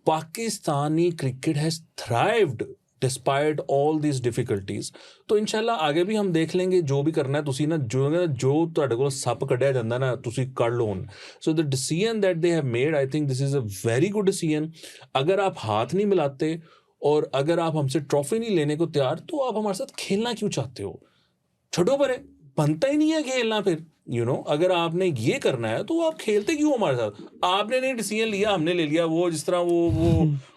Pakistani cricket has thrived despite all this difficulties. तो इंशाल्लाह आगे भी हम देख लेंगे, जो भी करना है तुसी ना जो ਤੁਹਾਡੇ ਕੋਲ ਸੱਪ ਕੱਢਿਆ ਜਾਂਦਾ ਨਾ ਤੁਸੀਂ ਕੱਢ ਲਓ। So the decision that they have made, I think this is a very good decision. अगर आप हाथ नहीं मिलाते और अगर आप हमसे ट्रॉफी नहीं लेने को तैयार, तो आप हमारे साथ खेलना क्यों चाहते हो? छोड़ो परे, बनता ही नहीं है खेलना फिर, यू नो। अगर आपने ये करना है तो आप खेलते क्यों हमारे साथ? आपने नहीं डिसीजन लिया, हमने ले लिया। वो जिस तरह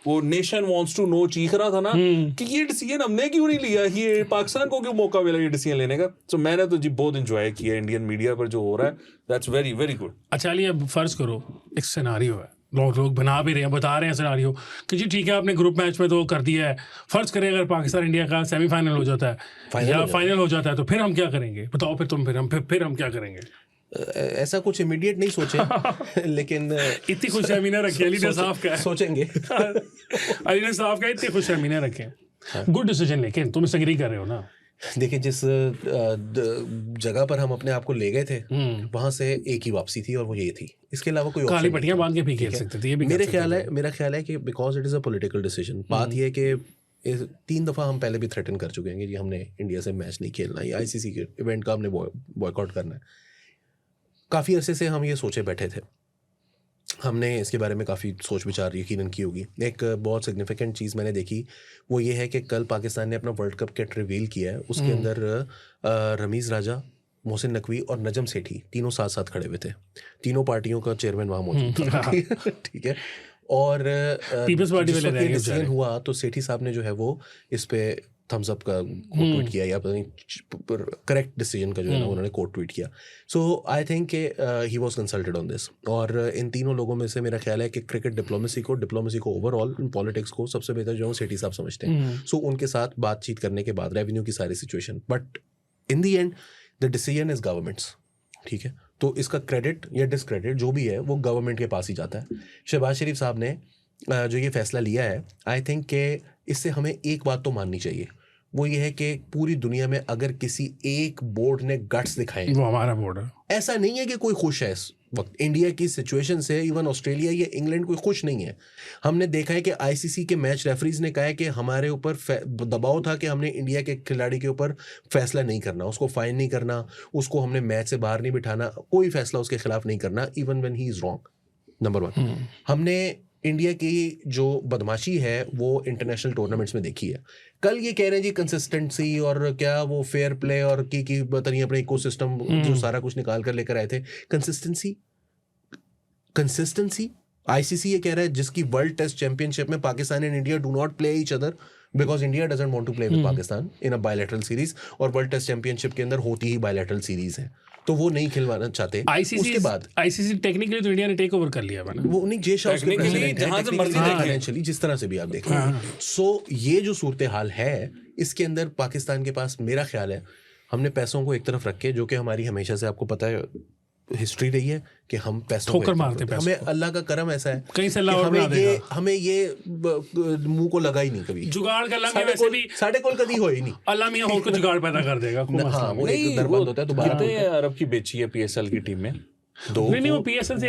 वो नेशन वांट्स टू नो चीख रहा था ना कि ये डिसीजन हमने क्यों नहीं लिया, ये पाकिस्तान को क्यों मौका मिला ये डिसीजन लेने का। तो मैंने तो जी बहुत इंजॉय किया इंडियन मीडिया पर जो हो रहा है, दैट्स वेरी वेरी गुड। अच्छा अली, अब फर्ज करो एक सिनारियो है, लोग बना भी रहे हैं, बता रहे हैं सिनारियो कि जी ठीक है आपने ग्रुप मैच में तो कर दिया है, फर्ज करें अगर पाकिस्तान इंडिया का सेमीफाइनल हो जाता है या फाइनल हो जाता है, तो फिर हम क्या करेंगे? बताओ फिर तुम, फिर हम क्या करेंगे? ऐसा कुछ इमीडिएट नहीं सोचे लेकिन इतनी खुश अमीना रखे अली ने साफ का सोचेंगे अली ने साफ का इतनी खुश अमीना रखे। गुड डिसीजन, लेकिन तुम इससे एग्री कर रहे हो ना? देखिए जिस जगह पर हम अपने आप को ले गए थे वहां से एक ही वापसी थी और वो ये थी, इसके अलावा कोई काली पट्टियां बांध के भी खेल सकते थे। ये भी मेरा ख्याल है कि because it is a political decision. बात ये है कि 3 दफ़ा हम पहले भी थ्रेटन कर चुके हैं कि हमने इंडिया से मैच नहीं खेलना, या आईसीसी के इवेंट का हमने बॉयकॉट करना है। काफ़ी अरसे से हम ये सोचे बैठे थे, हमने इसके बारे में काफ़ी सोच विचार यकीनन की होगी। एक बहुत सिग्निफिकेंट चीज़ मैंने देखी, वो ये है कि कल पाकिस्तान ने अपना वर्ल्ड कप किट रिवील किया है। उसके अंदर रमीज़ राजा, मोहसिन नकवी और नजम सेठी तीनों साथ साथ खड़े हुए थे। तीनों पार्टियों का चेयरमैन वहाँ मौजूद था, ठीक है। और पीपल्स पार्टी वाले रह गए डिसीजन हुआ तो सेठी साहब ने जो है वो इस पे थम्स अप का ट्वीट किया, या पता नहीं करेक्ट डिसीजन का जो है ना उन्होंने कोट ट्वीट किया। So I think he was consulted on this. और इन तीनों लोगों में से मेरा ख्याल है कि क्रिकेट डिप्लोमेसी को ओवरऑल पॉलिटिक्स को सबसे बेहतर जो है सेठी साहब समझते हैं। सो उनके साथ बातचीत करने के बाद रेवेन्यू की सारी situation, but in the and the decision is governments, ठीक है। तो इसका क्रेडिट या डिसक्रेडिट जो भी है वो गवर्नमेंट के पास ही जाता है। शहबाज शरीफ साहब ने जो ये फैसला लिया है, आई थिंक कि इससे हमें एक बात तो माननी चाहिए, वो ये है कि पूरी दुनिया में अगर किसी एक बोर्ड ने गट्स दिखाए, वो हमारा बोर्ड है। ऐसा नहीं है कि कोई खुश है वक्त। इंडिया की सिचुएशन से इवन ऑस्ट्रेलिया या इंग्लैंड कोई खुश नहीं है। हमने देखा है कि आईसीसी के मैच रेफरीज ने कहा है कि हमारे ऊपर दबाव था कि हमने इंडिया के खिलाड़ी के ऊपर फैसला नहीं करना, उसको फाइन नहीं करना, उसको हमने मैच से बाहर नहीं बिठाना, कोई फैसला उसके खिलाफ नहीं करना even when he is wrong. Number 1 हमने इंडिया की जो बदमाशी है वो इंटरनेशनल टूर्नामेंट्स में देखी है। कल ये कह रहे हैं जी कंसिस्टेंसी और क्या वो फेयर प्ले और की बताइए अपने इकोसिस्टम जो सारा कुछ निकाल कर लेकर आए थे। कंसिस्टेंसी आईसीसी ये कह रहा है जिसकी वर्ल्ड टेस्ट चैंपियनशिप में Pakistan and India do not play each other because India doesn't want to play with Pakistan in a bilateral series, और वर्ल्ड टेस्ट चैंपियनशिप के अंदर होती ही बायलैटरल सीरीज है, तो वो नहीं खिलवाना चाहते। उसके बाद आईसीसी टेक्निकली तो इंडिया ने टेक ओवर कर लिया मैंने, वो नहीं जेशा उसके प्रेसिडेंट हैं, फाइनेंशियली जिस तरह से भी आप देखें। सो ये जो सूरत हाल है इसके अंदर पाकिस्तान के पास मेरा ख्याल है हमने पैसों को एक तरफ रख के, जो कि हमारी हमेशा से आपको पता है हिस्ट्री रही है कि हम पैसों ठोकर मारते हैं, हमें अल्लाह का करम ऐसा है कहीं से अल्लाह हमें ये मुंह को लगा ही नहीं कभी जुगाड़ कर लगा, वैसे भी साढ़े कोल कभी हो ही नहीं, अल्लाह मियां और को जुगाड़ पैदा कर देगा। हाँ वो एक दर बंद होता है दोबारा। कितने अरब की बेची है पीएसएल की टीम में? नहीं वो पीएसएल से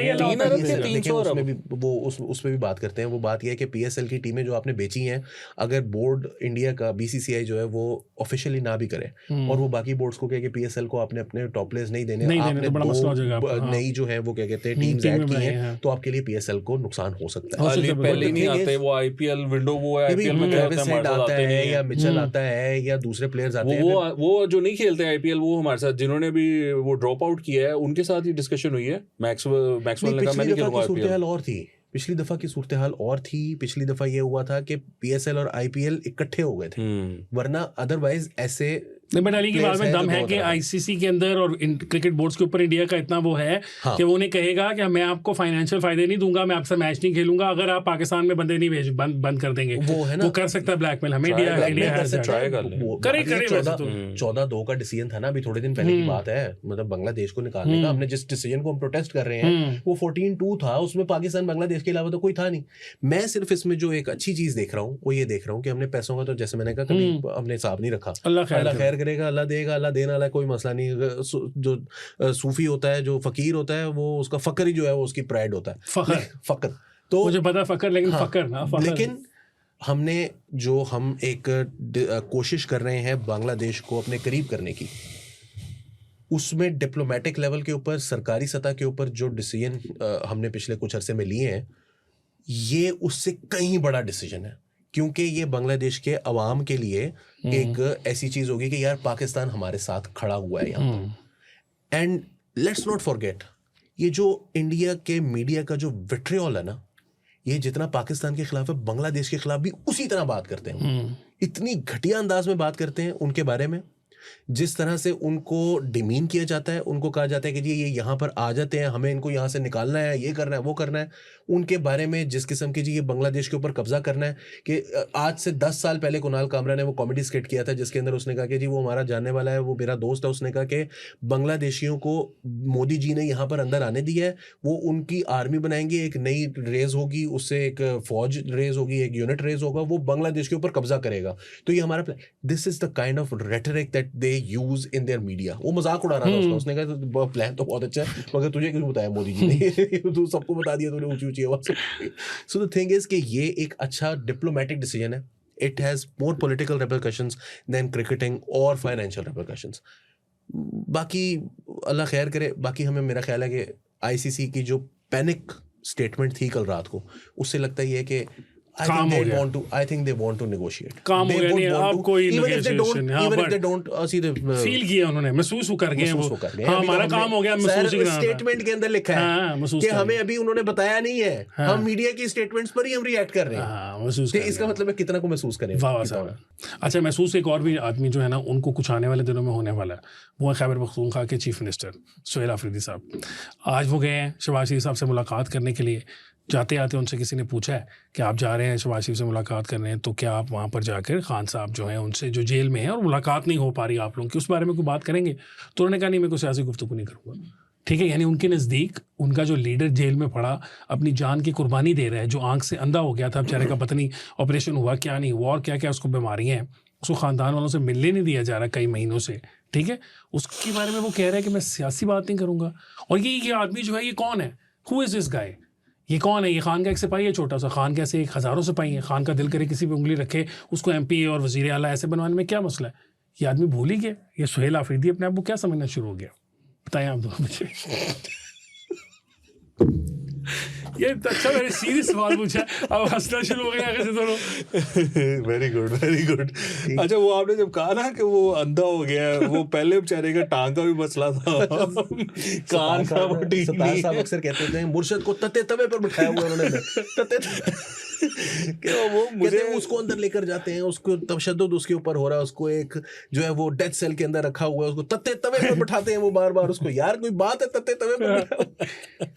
वो उसमें भी बात करते हैं। वो बात यह है कि पीएसएल की टीमें जो आपने बेची हैं, अगर बोर्ड इंडिया का बीसीसीआई जो है वो ऑफिशियली ना भी करे और वो बाकी बोर्ड्स को कहे कि पीएसएल को आपने अपने टॉप प्लेयर्स नहीं देने, आपने तो बड़ा मसला हो जाएगा। नई जो है वो क्या कहते हैं टीम्स ऐड की हैं, तो आपके लिए पीएसएल को नुकसान हो सकता है। पहले नहीं आते वो आईपीएल विंडो, वो आईपीएल में आता है या मिचेल आता है या दूसरे प्लेयर्स आते हैं, वो जो नहीं खेलते आईपीएल, वो हमारे साथ जिन्होंने भी वो ड्रॉप आउट किया है उनके साथ ही डिस्कशन हुई है। मैक्सवेल ने कहा मैं नहीं खेलूंगा आईपीएल। और थी पिछली दफा की सूरत हाल और थी। पिछली दफा ये हुआ था कि पीएसएल और आईपीएल इकट्ठे हो गए थे, वरना अदरवाइज ऐसे बट अली की बात में दम है कि आईसीसी के अंदर और क्रिकेट बोर्ड्स के ऊपर इंडिया का इतना वो है कि वो उन्हें कहेगा कि मैं आपको फाइनेंशियल फायदे नहीं दूंगा, मैं आपसे मैच नहीं खेलूंगा अगर आप पाकिस्तान में बंदे नहीं भेज बंद कर देंगे। वो है ना, वो कर सकता है ब्लैकमेल, हमें इंडिया करे 14-2 का डिसीजन था ना, अभी थोड़े दिन पहले की बात है, मतलब बांग्लादेश को निकालने का। हमने जिस डिसीजन को हम प्रोटेस्ट कर रहे हैं वो 14-2 था, उसमें पाकिस्तान बांग्लादेश के अलावा तो कोई था नहीं। मैं सिर्फ इसमें जो एक अच्छी चीज देख रहा हूँ वो ये देख रहा हूँ कि हमने पैसों का, तो जैसे मैंने कहा, कभी हमने हिसाब नहीं रखा। अल्लाह खैर करेगा, अल्लाह देगा, अल्लाह देने वाला, कोई मसला नहीं। जो सूफी होता है, जो फकीर होता है, वो उसका फकर ही जो है वो उसकी प्राइड होता है, फकर। तो मुझे पता फकर, लेकिन फकर ना फकर। लेकिन हमने जो हम एक कोशिश कर रहे हैं बांग्लादेश को अपने करीब करने की, उसमें डिप्लोमेटिक लेवल के ऊपर, सरकारी सतह के ऊपर जो डिसीजन हमने पिछले कुछ अरसे में लिए हैं, ये उससे कहीं बड़ा डिसीजन है, क्योंकि ये बांग्लादेश के अवाम के लिए एक ऐसी चीज होगी कि यार पाकिस्तान हमारे साथ खड़ा हुआ है यहाँ पर। एंड लेट्स नॉट फॉरगेट, ये जो इंडिया के मीडिया का जो विट्रियोल है ना, ये जितना पाकिस्तान के खिलाफ है, बांग्लादेश के खिलाफ भी उसी तरह बात करते हैं। इतनी घटिया अंदाज में बात करते हैं उनके बारे में, जिस तरह से उनको डिमीन किया जाता है, उनको कहा जाता है कि जी ये यहाँ पर आ जाते हैं, हमें इनको यहाँ से निकालना है, ये करना है, वो करना है। उनके बारे में जिस किस्म की जी ये बांग्लादेश के ऊपर कब्जा करना है, कि आज से 10 साल पहले कुणाल कामरा ने वो कॉमेडी स्किट किया था जिसके अंदर उसने कहा कि जी वो हमारा जानने वाला है, वो मेरा दोस्त है, उसने कहा कि बांग्लादेशियों को मोदी जी ने यहाँ पर अंदर आने दिया है, वो उनकी आर्मी बनाएंगे, एक नई रेज होगी, उससे एक फौज रेज होगी, एक यूनिट रेज होगा, वो बांग्लादेश के ऊपर कब्जा करेगा। तो ये हमारा this is the kind of rhetoric that they use in their media. वो मजाक उड़ा रहा था उसका, उसने कहा प्लान तो बहुत अच्छा है, मगर तुझे क्यों बताया मोदी जी ने? तू सबको बता दिया तूने ऊंची ऊंची आवाज। सो द थिंग इज कि ये एक अच्छा डिप्लोमेटिक डिसीजन है। It has more political repercussions than cricketing और फाइनेंशियल रिपरकशंस। बाकी अल्लाह खैर करे। बाकी हमें, मेरा ख्याल है कि आईसीसी की जो पैनिक स्टेटमेंट थी कल रात को, उससे लगता ही है कि I think they want to negotiate. काम हो गया नहीं, अब कोई negotiation, even if they don't feel किया उन्होंने, महसूस कर गए वो, हाँ हमारा काम हो गया, महसूस ही स्टेटमेंट के अंदर लिखा है कि हमें अभी उन्होंने बताया नहीं है, हम मीडिया की स्टेटमेंट्स पर ही हम रिएक्ट कर रहे हैं। महसूस, इसका मतलब है कितना को महसूस करें। अच्छा, महसूस एक और भी आदमी जो है ना, उनको कुछ आने वाले दिनों में होने वाला है, वो है खैबर पख्तूनख्वा के चीफ मिनिस्टर सुहेल आफरीदी साहब। आज वो गए हैं शहबाज शरीफ साहब से मुलाकात करने के लिए। जाते आते उनसे किसी ने पूछा है कि आप जा रहे हैं शहबाज शरीफ से मुलाकात करने, तो क्या आप वहाँ पर जाकर खान साहब जो हैं उनसे, जो जेल में हैं और मुलाकात नहीं हो पा रही आप लोगों की, उस बारे में कोई बात करेंगे? तो उन्होंने कहा नहीं, मैं कोई सियासी गुफ्तगू नहीं करूँगा। ठीक है, यानी उनके नज़दीक उनका जो लीडर जेल में पड़ा, अपनी जान की कुर्बानी दे रहा है, जो आंख से अंधा हो गया था बेचारे का, पता नहीं ऑपरेशन हुआ क्या नहीं हुआ और क्या क्या उसको बीमारियाँ हैं, उसको ख़ानदान वालों से मिलने नहीं दिया जा रहा कई महीनों से, ठीक है, उसके बारे में वो कह रहा है कि मैं सियासी बात नहीं करूंगा। और ये आदमी जो है ये कौन है, हु इज दिस गाय, ये कौन है? ये खान का एक सिपाही है छोटा सा। खान कैसे एक हज़ारों सिपाही है, खान का दिल करे किसी पे उंगली रखे, उसको MP और वज़ीर आला ऐसे बनवाने में क्या मसला है? ये आदमी भूल ही गया, ये सुहेल आफरीदी अपने आप को क्या समझना शुरू हो गया? बताएं आप दो मुझे। ये अच्छा मैंने सीरियस सवाल पूछा, अब हंसना शुरू हो गया आगे से दोनों। Very good very good. अच्छा वो आपने जब कहा ना कि वो अंधा हो गया है, वो पहले बेचारे का टांग का भी मसला था, कान का वो ठीक नहीं। साहब अक्सर कहते थे मुर्शद को तते तवे पर बिठाया हुआ उन्होंने, तते कि वो मुझे उसको अंदर लेकर जाते हैं, उसको तशद्दुद उसके ऊपर हो रहा है, उसको एक जो है वो डेथ सेल के अंदर रखा हुआ है, उसको तत्ते तवे पर बिठाते हैं वो बार बार उसको। यार कोई बात है तत्ते तवे पर?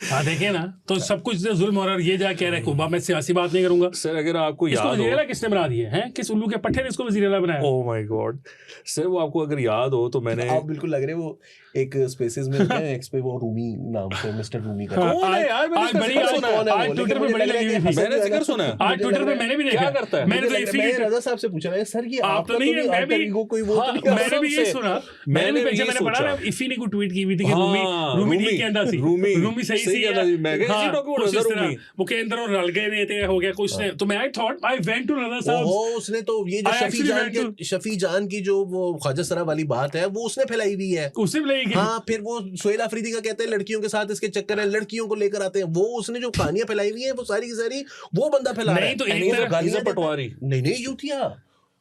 हाँ देखिए ना, तो सब कुछ जुल्म हो रहा है। ये जा कह रहे हैं कुबा मैं सियासी बात नहीं करूंगा। सर अगर आपको इसको याद वज़ीर हो, आला किसने बना दिए हैं? किस उल्लू के पट्टे ने इसको वज़ीर आला बनाया? ओह माय गॉड सर, वो आपको अगर याद हो तो मैंने आप बिल्कुल लग रहे वो एक स्पेसेस में होते हैं, एक्स पे वो रूमी नाम से मिस्टर रूमी का। हाँ, कौन है यार? मैंने आज इसका बड़ी जिक्र सुना है। आज ट्विटर पे बड़ी लगी हुई थी। मैंने जिक्र सुना है। आज ट्विटर पे मैंने भी देखा। क्या करता है? मैंने तो इसी मैंने रजा साहब से पूछा, मैं सर ये आप आपका तो नहीं है, मैं भी कोई वो तो नहीं हाँ, मैंने भी ये से- सुना। मैंने मैंने भी भी ये मैंने पढ़ा ना, सोचा। इफी ने कोई ट्वीट की हुई थी कि हाँ, रूमी ठीक कहता सी, रूमी सही सी कहता सी, मैं कहा, इसी डॉक्यूमेंट कुछ है, इस तरह रूमी। वो के अंदर और रल गए नहीं थे, हो गया कुछ ने। तो मैं आई वेंट टू रजा साहब। ओहो, उसने तो ये जो I actually शफी जान की जो वो ख्वाजा सरा वाली बात है वो उसने फैलाई हुई है। उससे भी लगी हाँ, फिर वो सुहेल आफरीदी का कहते हैं लड़कियों के साथ इसके चक्कर है, लड़कियों को लेकर आते हैं, वो उसने जो कहानियां फैलाई हुई है वो सारी की सारी वो बंदा फैला रहा है। नहीं तो एक वो तरह- गालियां देता है। पटवारी। नहीं यूथिया,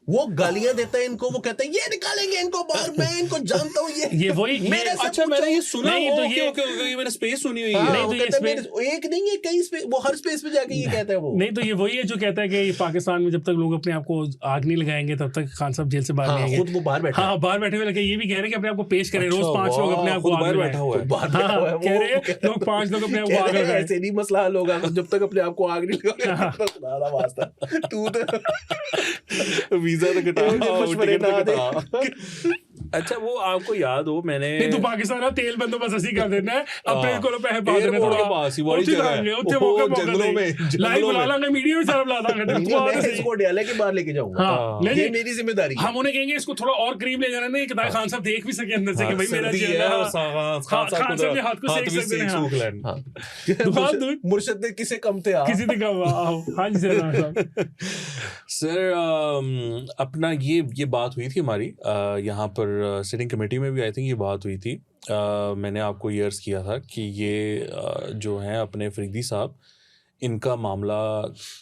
वो गालियां देता है इनको, वो कहता है ये निकालेंगे इनको बाहर, मैं इनको जानता हूँ, ये वही मेरे से अच्छा मैंने ये सुना। नहीं, तो ओके, ये- ओके, ओके, ये मैंने स्पेस सुनी हुई हाँ, है। नहीं, वो तो ये कहता है मेरे- एक नहीं है कई स्पेस, वो हर स्पेस पे जाके ये कहता है वो। नहीं तो ये वही है जो कहता है कि पाकिस्तान में जब तक लोग अपने आप को आग नहीं लगाएंगे तब तक खान साहब जेल से बाहर नहीं हाँ, आएंगे। खुद वो बाहर बैठा हाँ, बाहर बैठे हुए लगे, ये भी कह रहे हैं कि अपने आप को पेश करें, रोज अच्छा, 5 लोग अपने आप को खुद आग बाहर लगाएं। बैठा हुआ है। बाहर बैठा हुआ है हाँ, वो, कह रहे हैं वो कहता है- लोग 5 लोग अपने आप को कह आग रहे हैं, लगाएं। ऐसे नहीं मसला हल होगा जब तक अपने आप को आग नहीं लगाएगा। खुदा वास्ता तू तो वीजा तो कटा, कुछ टिकट तो बने ना कटा। अच्छा वो आपको याद हो मैंने नहीं, तू पाकिस्तान तेल बंदोबस्त ਅਸੀਂ कर देना है, अपने को पैसे पा देने एयरपोर्ट के पास ही बड़ी जगह है। उत्थे वो मौका जंगलों में, लाइव जंगलों बुला में। लांगे, मीडिया में सारा बुला देंगे। नहीं, मैं इसको डियाले के बाहर लेके जाऊंगा। हाँ, ले ये जाइए। मेरी जिम्मेदारी है। हम उन्हें कहेंगे इसको थोड़ा और करीब ले जाना, नहीं कि ताकि खान साहब देख भी सके अंदर से कि भाई मेरा सर्दी जेल है, है। और खान खान साहब के हाथ को सेक भी सकते हैं, हाँ। सूख लेन। हाँ। दुकान दूर। मुर्शद ने किसे कम थे आप? किसी ने कहा आओ, हाँ जी सर, हाँ साहब। सर अपना ये बात हुई थी हमारी यहाँ पर सिटिंग कमेटी में भी आई थिंक ये बात हुई थी। मैंने आपको ये अर्ज किया था कि ये जो हैं अपने फरीदी साहब, इनका मामला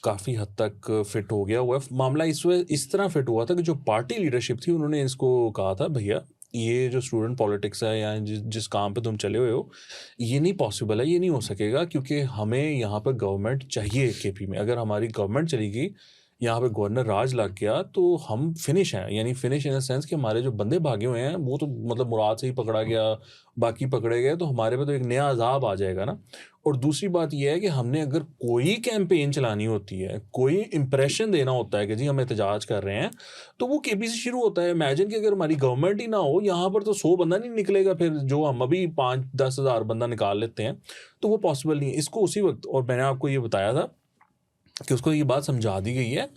काफ़ी हद तक फिट हो गया हुआ है। मामला इस तरह फिट हुआ था कि जो पार्टी लीडरशिप थी उन्होंने इसको कहा था भैया ये जो स्टूडेंट पॉलिटिक्स है या जिस काम पे तुम चले हुए हो ये नहीं पॉसिबल है, ये नहीं हो सकेगा, क्योंकि हमें यहाँ पर गवर्नमेंट चाहिए केपी में। अगर हमारी गवर्नमेंट चली गई, यहाँ पे गवर्नर राज लग गया तो हम फिनिश हैं। यानी फिनिश इन द सेंस कि हमारे जो बंदे भागे हुए हैं वो तो मतलब मुराद से ही पकड़ा गया, बाकी पकड़े गए, तो हमारे पे तो एक नया अजाब आ जाएगा ना। और दूसरी बात यह है कि हमने अगर कोई कैंपेन चलानी होती है, कोई इंप्रेशन देना होता है कि जी हम एहतजाज कर रहे हैं, तो वो केपी से शुरू होता है। इमेजिन कि अगर हमारी गवर्नमेंट ही ना हो यहाँ पर तो 100 बंदा नहीं निकलेगा, फिर जो हम अभी 5-10 हज़ार बंदा निकाल लेते हैं तो वो पॉसिबल नहीं है। इसको उसी वक्त, और मैंने आपको ये बताया था कि उसको ये बात समझा दी गई है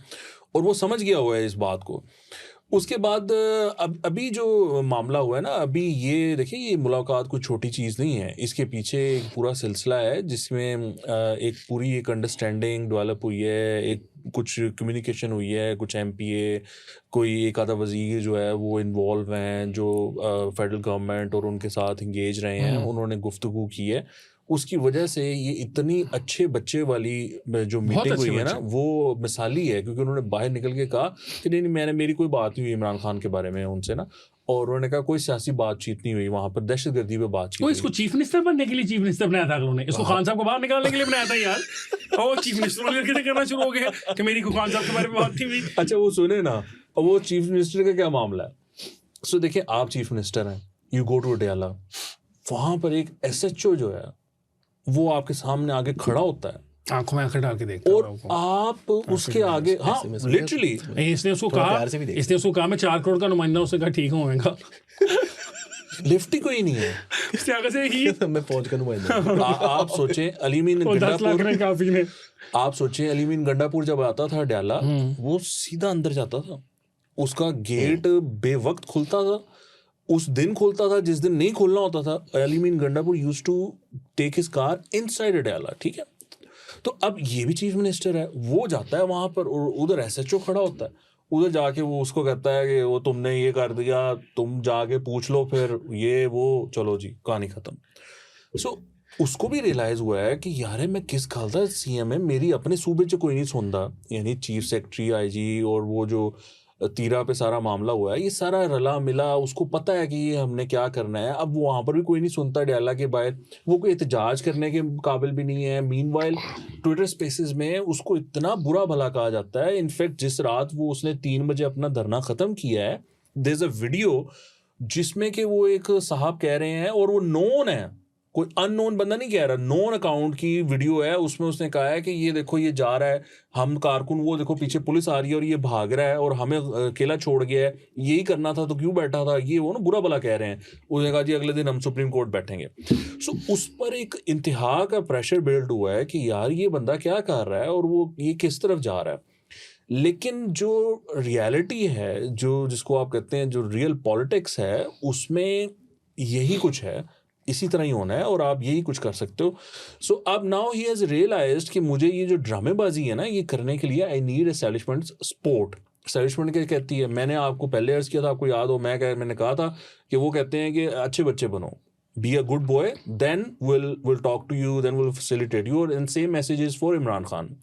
और वो समझ गया हुआ है इस बात को। उसके बाद अभी जो मामला हुआ है ना, अभी ये देखिए ये मुलाकात कोई छोटी चीज़ नहीं है, इसके पीछे एक पूरा सिलसिला है जिसमें एक पूरी एक अंडरस्टैंडिंग डेवलप हुई है, एक कुछ कम्युनिकेशन हुई है, कुछ MPA कोई एक आधा वज़ीर जो है वो इन्वॉल्व हैं, जो फेडरल गवर्नमेंट और उनके साथ इंगेज रहे हैं, उन्होंने गुफ्तगू की है। उसकी वजह से ये इतनी अच्छे बच्चे वाली जो मीटिंग हुई है ना वो मिसाली है, क्योंकि उन्होंने बाहर निकल के कहा कि नहीं मेरी कोई बात नहीं हुई इमरान खान के बारे में उनसे ना, और उन्होंने कहा कोई सियासी बातचीत नहीं हुई, वहां पर दहशतगर्दी पे बातचीत हुई। इसको चीफ मिनिस्टर बनने के लिए चीफ मिनिस्टर बनाया था उन्होंने, इसको खान साहब को बाहर निकालने के लिए बनाया था यार। और चीफ मिनिस्टर वाले कैसे करना शुरू हो गए कि मेरी खान साहब के बारे में बात थी। अच्छा वो सुने ना, वो चीफ मिनिस्टर का क्या मामला है। सो देखिए आप चीफ मिनिस्टर हैं, यू गो टू डयाला, वहां पर एक SHO जो है वो आपके सामने आगे खड़ा होता है, आंखों में आंखें डाल के देखता और आप उसके आगे, हाँ लिटरली इसने उसको कहा मैं 4 करोड़ का नुमाइंदा, उसने कहा ठीक होगा। लिफ्ट ही कोई नहीं है इससे आगे से ही मैं फौज का नुमाइंदा। आप सोचें अलीमीन 10 लाख में काफी ने, आप सोचें अलीमीन गंडापुर जब आता था डयाला, वो सीधा अंदर जाता था, उसका गेट बेवक्त खुलता था उस दिन खोलता था जिस दिन नहीं खोलना होता था। Ali Amin Gandapur used to take his car inside Adiala, ठीक है। तो अब ये भी चीफ मिनिस्टर है, वो जाता है वहां पर और उधर एसएचओ खड़ा होता है, उधर जाके वो उसको कहता है कि वो तुमने ये कर दिया, तुम जाके पूछ लो, फिर ये वो, चलो जी कहानी खत्म। सो उसको भी रियलाइज हुआ है कि यार मैं किस खालदा सीएम है, मेरी अपने सूबे च कोई नहीं सुनता, यानी चीफ सेक्रेटरी आईजी और वो जो तीरा पे सारा मामला हुआ है, ये सारा रला मिला, उसको पता है कि ये हमने क्या करना है। अब वो वहाँ पर भी कोई नहीं सुनता डयाला के बाहर, वो कोई एहतजाज करने के काबिल भी नहीं है। मीनवाइल ट्विटर स्पेसेस में उसको इतना बुरा भला कहा जाता है। इनफैक्ट जिस रात वो उसने 3 बजे अपना धरना ख़त्म किया है, देयर इज अ वीडियो जिसमें कि वो एक साहब कह रहे हैं, और वो नोन है, कोई अननोन बंदा नहीं कह रहा, नोन अकाउंट की वीडियो है, उसमें उसने कहा है कि ये देखो ये जा रहा है, हम कारकुन, वो देखो पीछे पुलिस आ रही है और ये भाग रहा है और हमें अकेला छोड़ गया है, यही करना था तो क्यों बैठा था, ये वो ना बुरा भला कह रहे हैं। उसने कहा जी अगले दिन हम सुप्रीम कोर्ट बैठेंगे। सो उस पर एक इंतहा का प्रेशर बिल्ड हुआ है कि यार ये बंदा क्या कर रहा है और वो ये किस तरफ जा रहा है। लेकिन जो रियलिटी है, जो जिसको आप कहते हैं जो रियल पॉलिटिक्स है, उसमें यही कुछ है, इसी तरह ही होना है और आप यही कुछ कर सकते हो। सो अब नाउ ही हैज रियलाइज्ड कि मुझे ये जो ड्रामेबाजी है ना, ये करने के लिए I need establishment support. Establishment क्या कहती है, मैंने आपको पहले अर्ज किया था, आपको याद हो, मैंने कहा था कि वो कहते हैं कि अच्छे बच्चे बनो, be a good boy, then will talk to you, then will facilitate you, और in same messages for Imran Khan.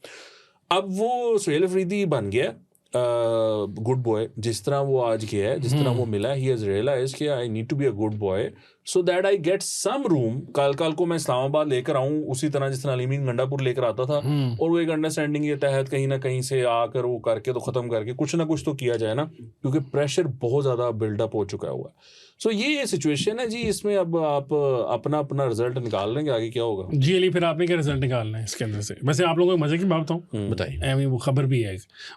अब वो सुहेल अफरीदी बन गया गुड बॉय, जिस तरह वो आज गया है, जिस तरह वो मिला, ही हैज रियलाइज्ड कि I need to be a good boy so that I get some room, कल को मैं इस्लामाबाद लेकर आऊँ उसी तरह जिस तरह अलीमीन गंडापुर लेकर आता था, और वो एक अंडरस्टैंडिंग के तहत कहीं ना कहीं से आकर वो करके तो ख़त्म करके कुछ ना कुछ तो किया जाए ना, क्योंकि प्रेशर बहुत ज़्यादा बिल्डअप हो चुका हुआ है। सो ये सिचुएशन है जी, इसमें अब आप अपना रिजल्ट निकाल लेंगे, आगे क्या होगा जी। अली फिर आपने क्या रिजल्ट निकालना है इसके अंदर से? वैसे आप लोगों को मजे की बात बताऊँ, बताइए। वो खबर भी है,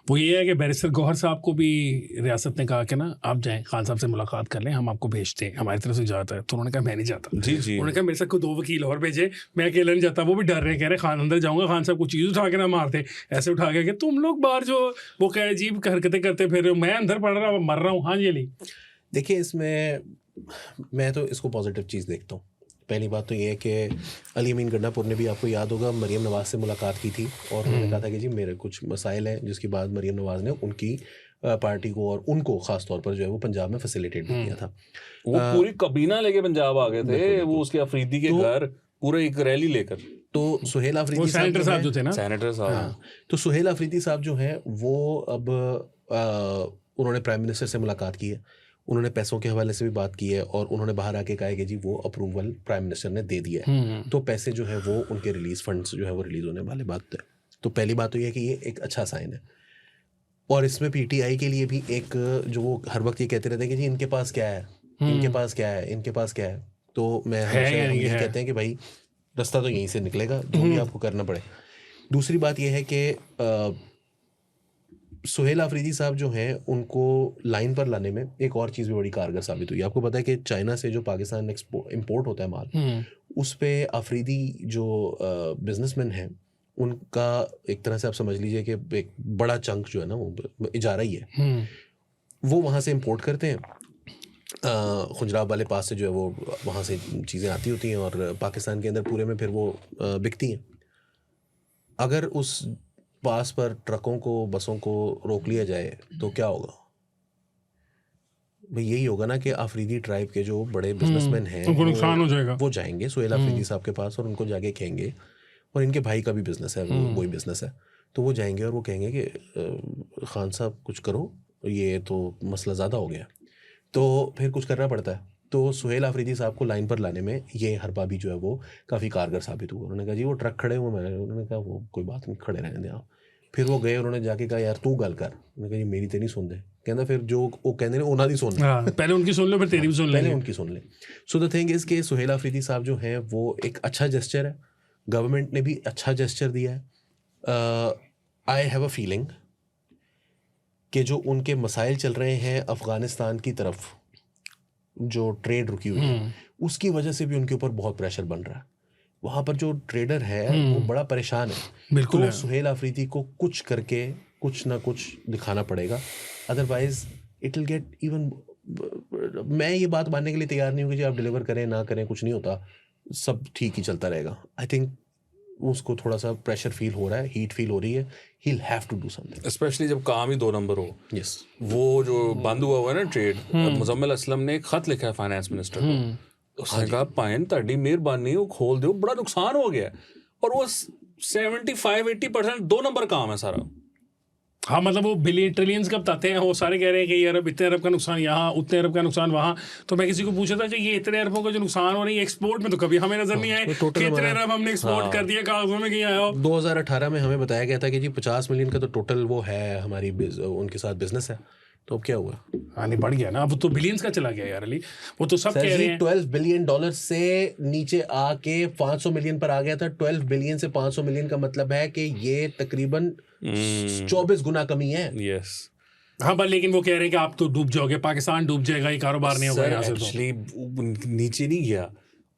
वो ये है कि बैरिस्टर गौहर साहब को भी रियासत ने कहा कि ना आप जाएं खान साहब से मुलाकात कर लें, हम आपको भेजते हैं, हमारी तरफ से जाता है। तो उन्होंने कहा मैं नहीं जाता जी। उन्होंने कहा मेरे साथ को 2 वकील और भेजे, मैं अकेला नहीं जाता। वो भी डर रहे, कह रहे खान अंदर जाऊंगा, खान साहब कुछ चीज़ उठा के ना मारते, ऐसे उठा के कि तुम लोग बाहर जो वो कह अजीब हरकतें करते फिर मैं अंदर पड़ रहा मर रहा हूँ। हाँ जी अली, देखिए इसमें मैं तो इसको पॉजिटिव चीज़ देखता हूँ। पहली बात तो ये है कि अलीमीन गंडापुर ने भी, आपको याद होगा, मरीम नवाज़ से मुलाकात की थी और उन्होंने कहा था कि जी मेरे कुछ मसाइल हैं, जिसके बाद मरीम नवाज़ ने उनकी पार्टी को और उनको ख़ास तौर पर जो है वो पंजाब में फैसिलिटेट भी किया था। वो पूरी कबीना लेके पंजाब आ गए थे, वो उसके अफरीदी के घर पूरे एक रैली लेकर। तो सुहेल अफरीदी सेनेटर साहब जो थे ना, सेनेटर साहब, हाँ, तो सुहेल अफरीदी साहब जो हैं वो अब उन्होंने प्राइम मिनिस्टर से मुलाकात की है, उन्होंने पैसों के हवाले से भी बात की है और उन्होंने बाहर आके कहा है कि जी वो अप्रूवल प्राइम मिनिस्टर ने दे दिया है, तो पैसे जो है वो उनके रिलीज फंड्स जो है वो रिलीज होने वाले बात है। तो पहली बात तो ये है कि ये एक अच्छा साइन है। और इसमें पीटीआई के लिए भी एक जो वो हर वक्त ये कहते रहते हैं कि जी इनके पास क्या है, इनके पास क्या है, इनके पास क्या है, तो मैं हमेशा ये कहते हैं कि भाई रास्ता तो यहीं से निकलेगा, जो भी आपको करना पड़े। दूसरी बात यह है कि सुहेल अफरीदी साहब जो हैं उनको लाइन पर लाने में एक और चीज़ भी बड़ी कारगर साबित हुई। आपको पता है कि चाइना से जो पाकिस्तान इंपोर्ट होता है माल, उस पे अफरीदी जो बिजनेसमैन हैं उनका एक तरह से आप समझ लीजिए कि एक बड़ा चंक जो है ना वो इजारा ही है, वो वहाँ से इंपोर्ट करते हैं। खुजराब वाले पास से जो है वो वहाँ से चीज़ें आती होती हैं और पाकिस्तान के अंदर पूरे में फिर वो बिकती हैं। अगर उस पास पर ट्रकों को, बसों को रोक लिया जाए तो क्या होगा भाई? यही होगा ना कि अफरीदी ट्राइब के जो बड़े बिजनेसमैन हैं उनको नुकसान हो जाएगा। वो जाएंगे सुहेल अफरीदी साहब के पास और उनको जाके कहेंगे, और इनके भाई का भी बिजनेस है, वही बिजनेस है, तो वो जाएंगे और वो कहेंगे कि खान साहब कुछ करो, ये तो मसला ज़्यादा हो गया, तो फिर कुछ करना पड़ता है। तो सुहेल अफरीदी साहब को लाइन पर लाने में ये हरबा भी जो है वो काफ़ी कारगर साबित हुआ। उन्होंने कहा जी वो ट्रक खड़े हुए, मैंने उन्होंने कहा वो कोई बात नहीं, खड़े रहने दें आप। फिर वो गए, उन्होंने जाके कहा यार तू गल कर, उन्होंने कहा जी मेरी तो नहीं सुनते, कहना फिर जो वो कहते हैं उन्होंने सुन हाँ, पहले उनकी सुन लो फिर तेरी भी सुन पहले उनकी सुन ले। सो द थिंग इज़ के सुहेल अफरीदी साहब जो हैं वो एक अच्छा जेस्चर है, गवर्नमेंट ने भी अच्छा जेस्चर दिया है। आई हैव अ फीलिंग कि जो उनके मसाइल चल रहे हैं अफ़गानिस्तान की तरफ, जो ट्रेड रुकी हुई है, उसकी वजह से भी उनके ऊपर बहुत प्रेशर बन रहा है। वहाँ पर जो ट्रेडर है वो बड़ा परेशान है, बिल्कुल तो है। सुहेल अफरीदी को कुछ करके कुछ ना कुछ दिखाना पड़ेगा, otherwise it will get even मैं ये बात मानने के लिए तैयार नहीं हूँ कि जी आप डिलीवर करें ना करें कुछ नहीं होता, सब ठीक ही चलता रहेगा। आई थिंक उसको थोड़ा सा प्रेशर फील हो रहा है, हीट फील हो रही है, he'll have to do something। Specially जब काम ही 2 नंबर हो। Yes। वो जो बंद हुआ है ना ट्रेड, मुजम्मिल असलम ने एक खत लिखा है फाइनेंस मिनिस्टर को, उसने कहा पाइन ताड़ी मेहरबानी वो खोल दो, बड़ा नुकसान हो गया है। और वो 75-80% 2 नंबर काम है सारा। हाँ मतलब वो बिलियन ट्रिलियंस का बताते हैं, वो सारे कह रहे हैं कि ये अरब इतने अरब का नुकसान यहाँ, उतने अरब का नुकसान वहाँ। तो मैं किसी को पूछा था कि ये इतने अरबों का जो नुकसान हो रही है एक्सपोर्ट में तो कभी हमें नजर नहीं आए टोटल कि इतने अरब हमने एक्सपोर्ट कर दिए, कागजों में कहीं आया हो। 2018 में हमें बताया गया था कि जी 50 मिलियन का तो टोटल वो है हमारी उनके साथ बिजनेस है, तो अब क्या हुआ? हाँ नहीं बढ़ गया ना, अब तो बिलियंस का चला गया यार अली, वो तो सब कह रहे हैं। 12 बिलियन डॉलर से नीचे आके 500 मिलियन पर आ गया था। 12 बिलियन से 500 मिलियन का मतलब है कि ये तकरीबन 24 गुना कमी है। यस हाँ पर लेकिन वो कह रहे हैं कि आप तो डूब जाओगे, पाकिस्तान डूब जाएगा, ये कारोबार नहीं होगा यहाँ से। तो एक्चुअली नीचे नहीं गया,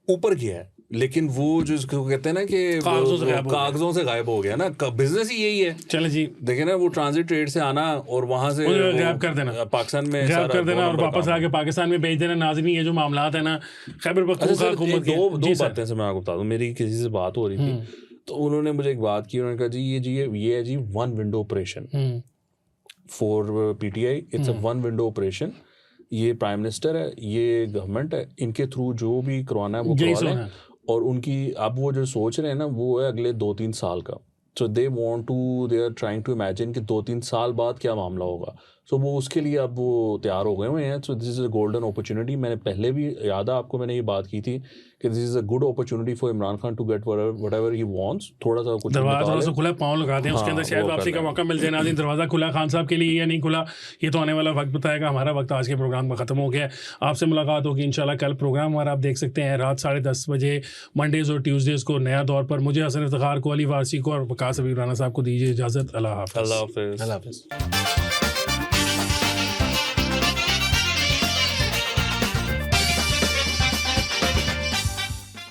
ऊपर गया है, लेकिन वो जो इसको कहते हैं ना कि कागजों से गायब हो गया ना। बिजनेस ही यही है। चले जी देखे ना, वो ट्रांजिट ट्रेड से आना और वहां से गायब कर देना, पाकिस्तान में गायब कर देना और वापस आके पाकिस्तान में भेज देना। नाज़रीन ये जो मामलात है ना खैबर पख्तूनख्वा हुकूमत के, दो बातें से मैं आपको बता दूं। मेरी किसी से बात हो रही थी तो उन्होंने मुझे एक बात की, उन्होंने कहा जी ये है जी 1 window operation for PTI, it's a 1 window operation. ये प्राइम मिनिस्टर है, ये गवर्नमेंट है, इनके थ्रू जो भी करवाना है वो करवा लें। और उनकी अब वो जो सोच रहे हैं ना वो है अगले 2-3 साल का। So they are trying to imagine कि 2-3 साल बाद क्या मामला होगा। सो वो उसके लिए अब वो तैयार हो गए हुए हैं। So this is a golden opportunity. मैंने पहले भी याद है आपको, मैंने ये बात की थी कि this is a good opportunity for Imran Khan to get whatever he wants. थोड़ा सा कुछ दरवाजा थोड़ा सा खुला, पाँव लगा दें उसके अंदर, शायद वापसी का मौका मिल जाए। नाज़रीन दरवाजा खुला खान साहब के लिए या नहीं खुला ये तो आने वाला वक्त बताएगा। हमारा वक्त आज के प्रोग्राम में ख़त्म हो गया है। आपसे मुलाकात होगी इंशाल्लाह कल। प्रोग्राम हमारा आप देख सकते हैं रात 10:30 बजे मंडेज़ और ट्यूसडेज़ को नया दौर पर। मुझे हसन इफ्तिखार को, अली वारसी को और वकास हबीब राना साहब को दीजिए इजाज़त। अल्लाह हाफ़िज़। अल्लाह हाफ़िज़।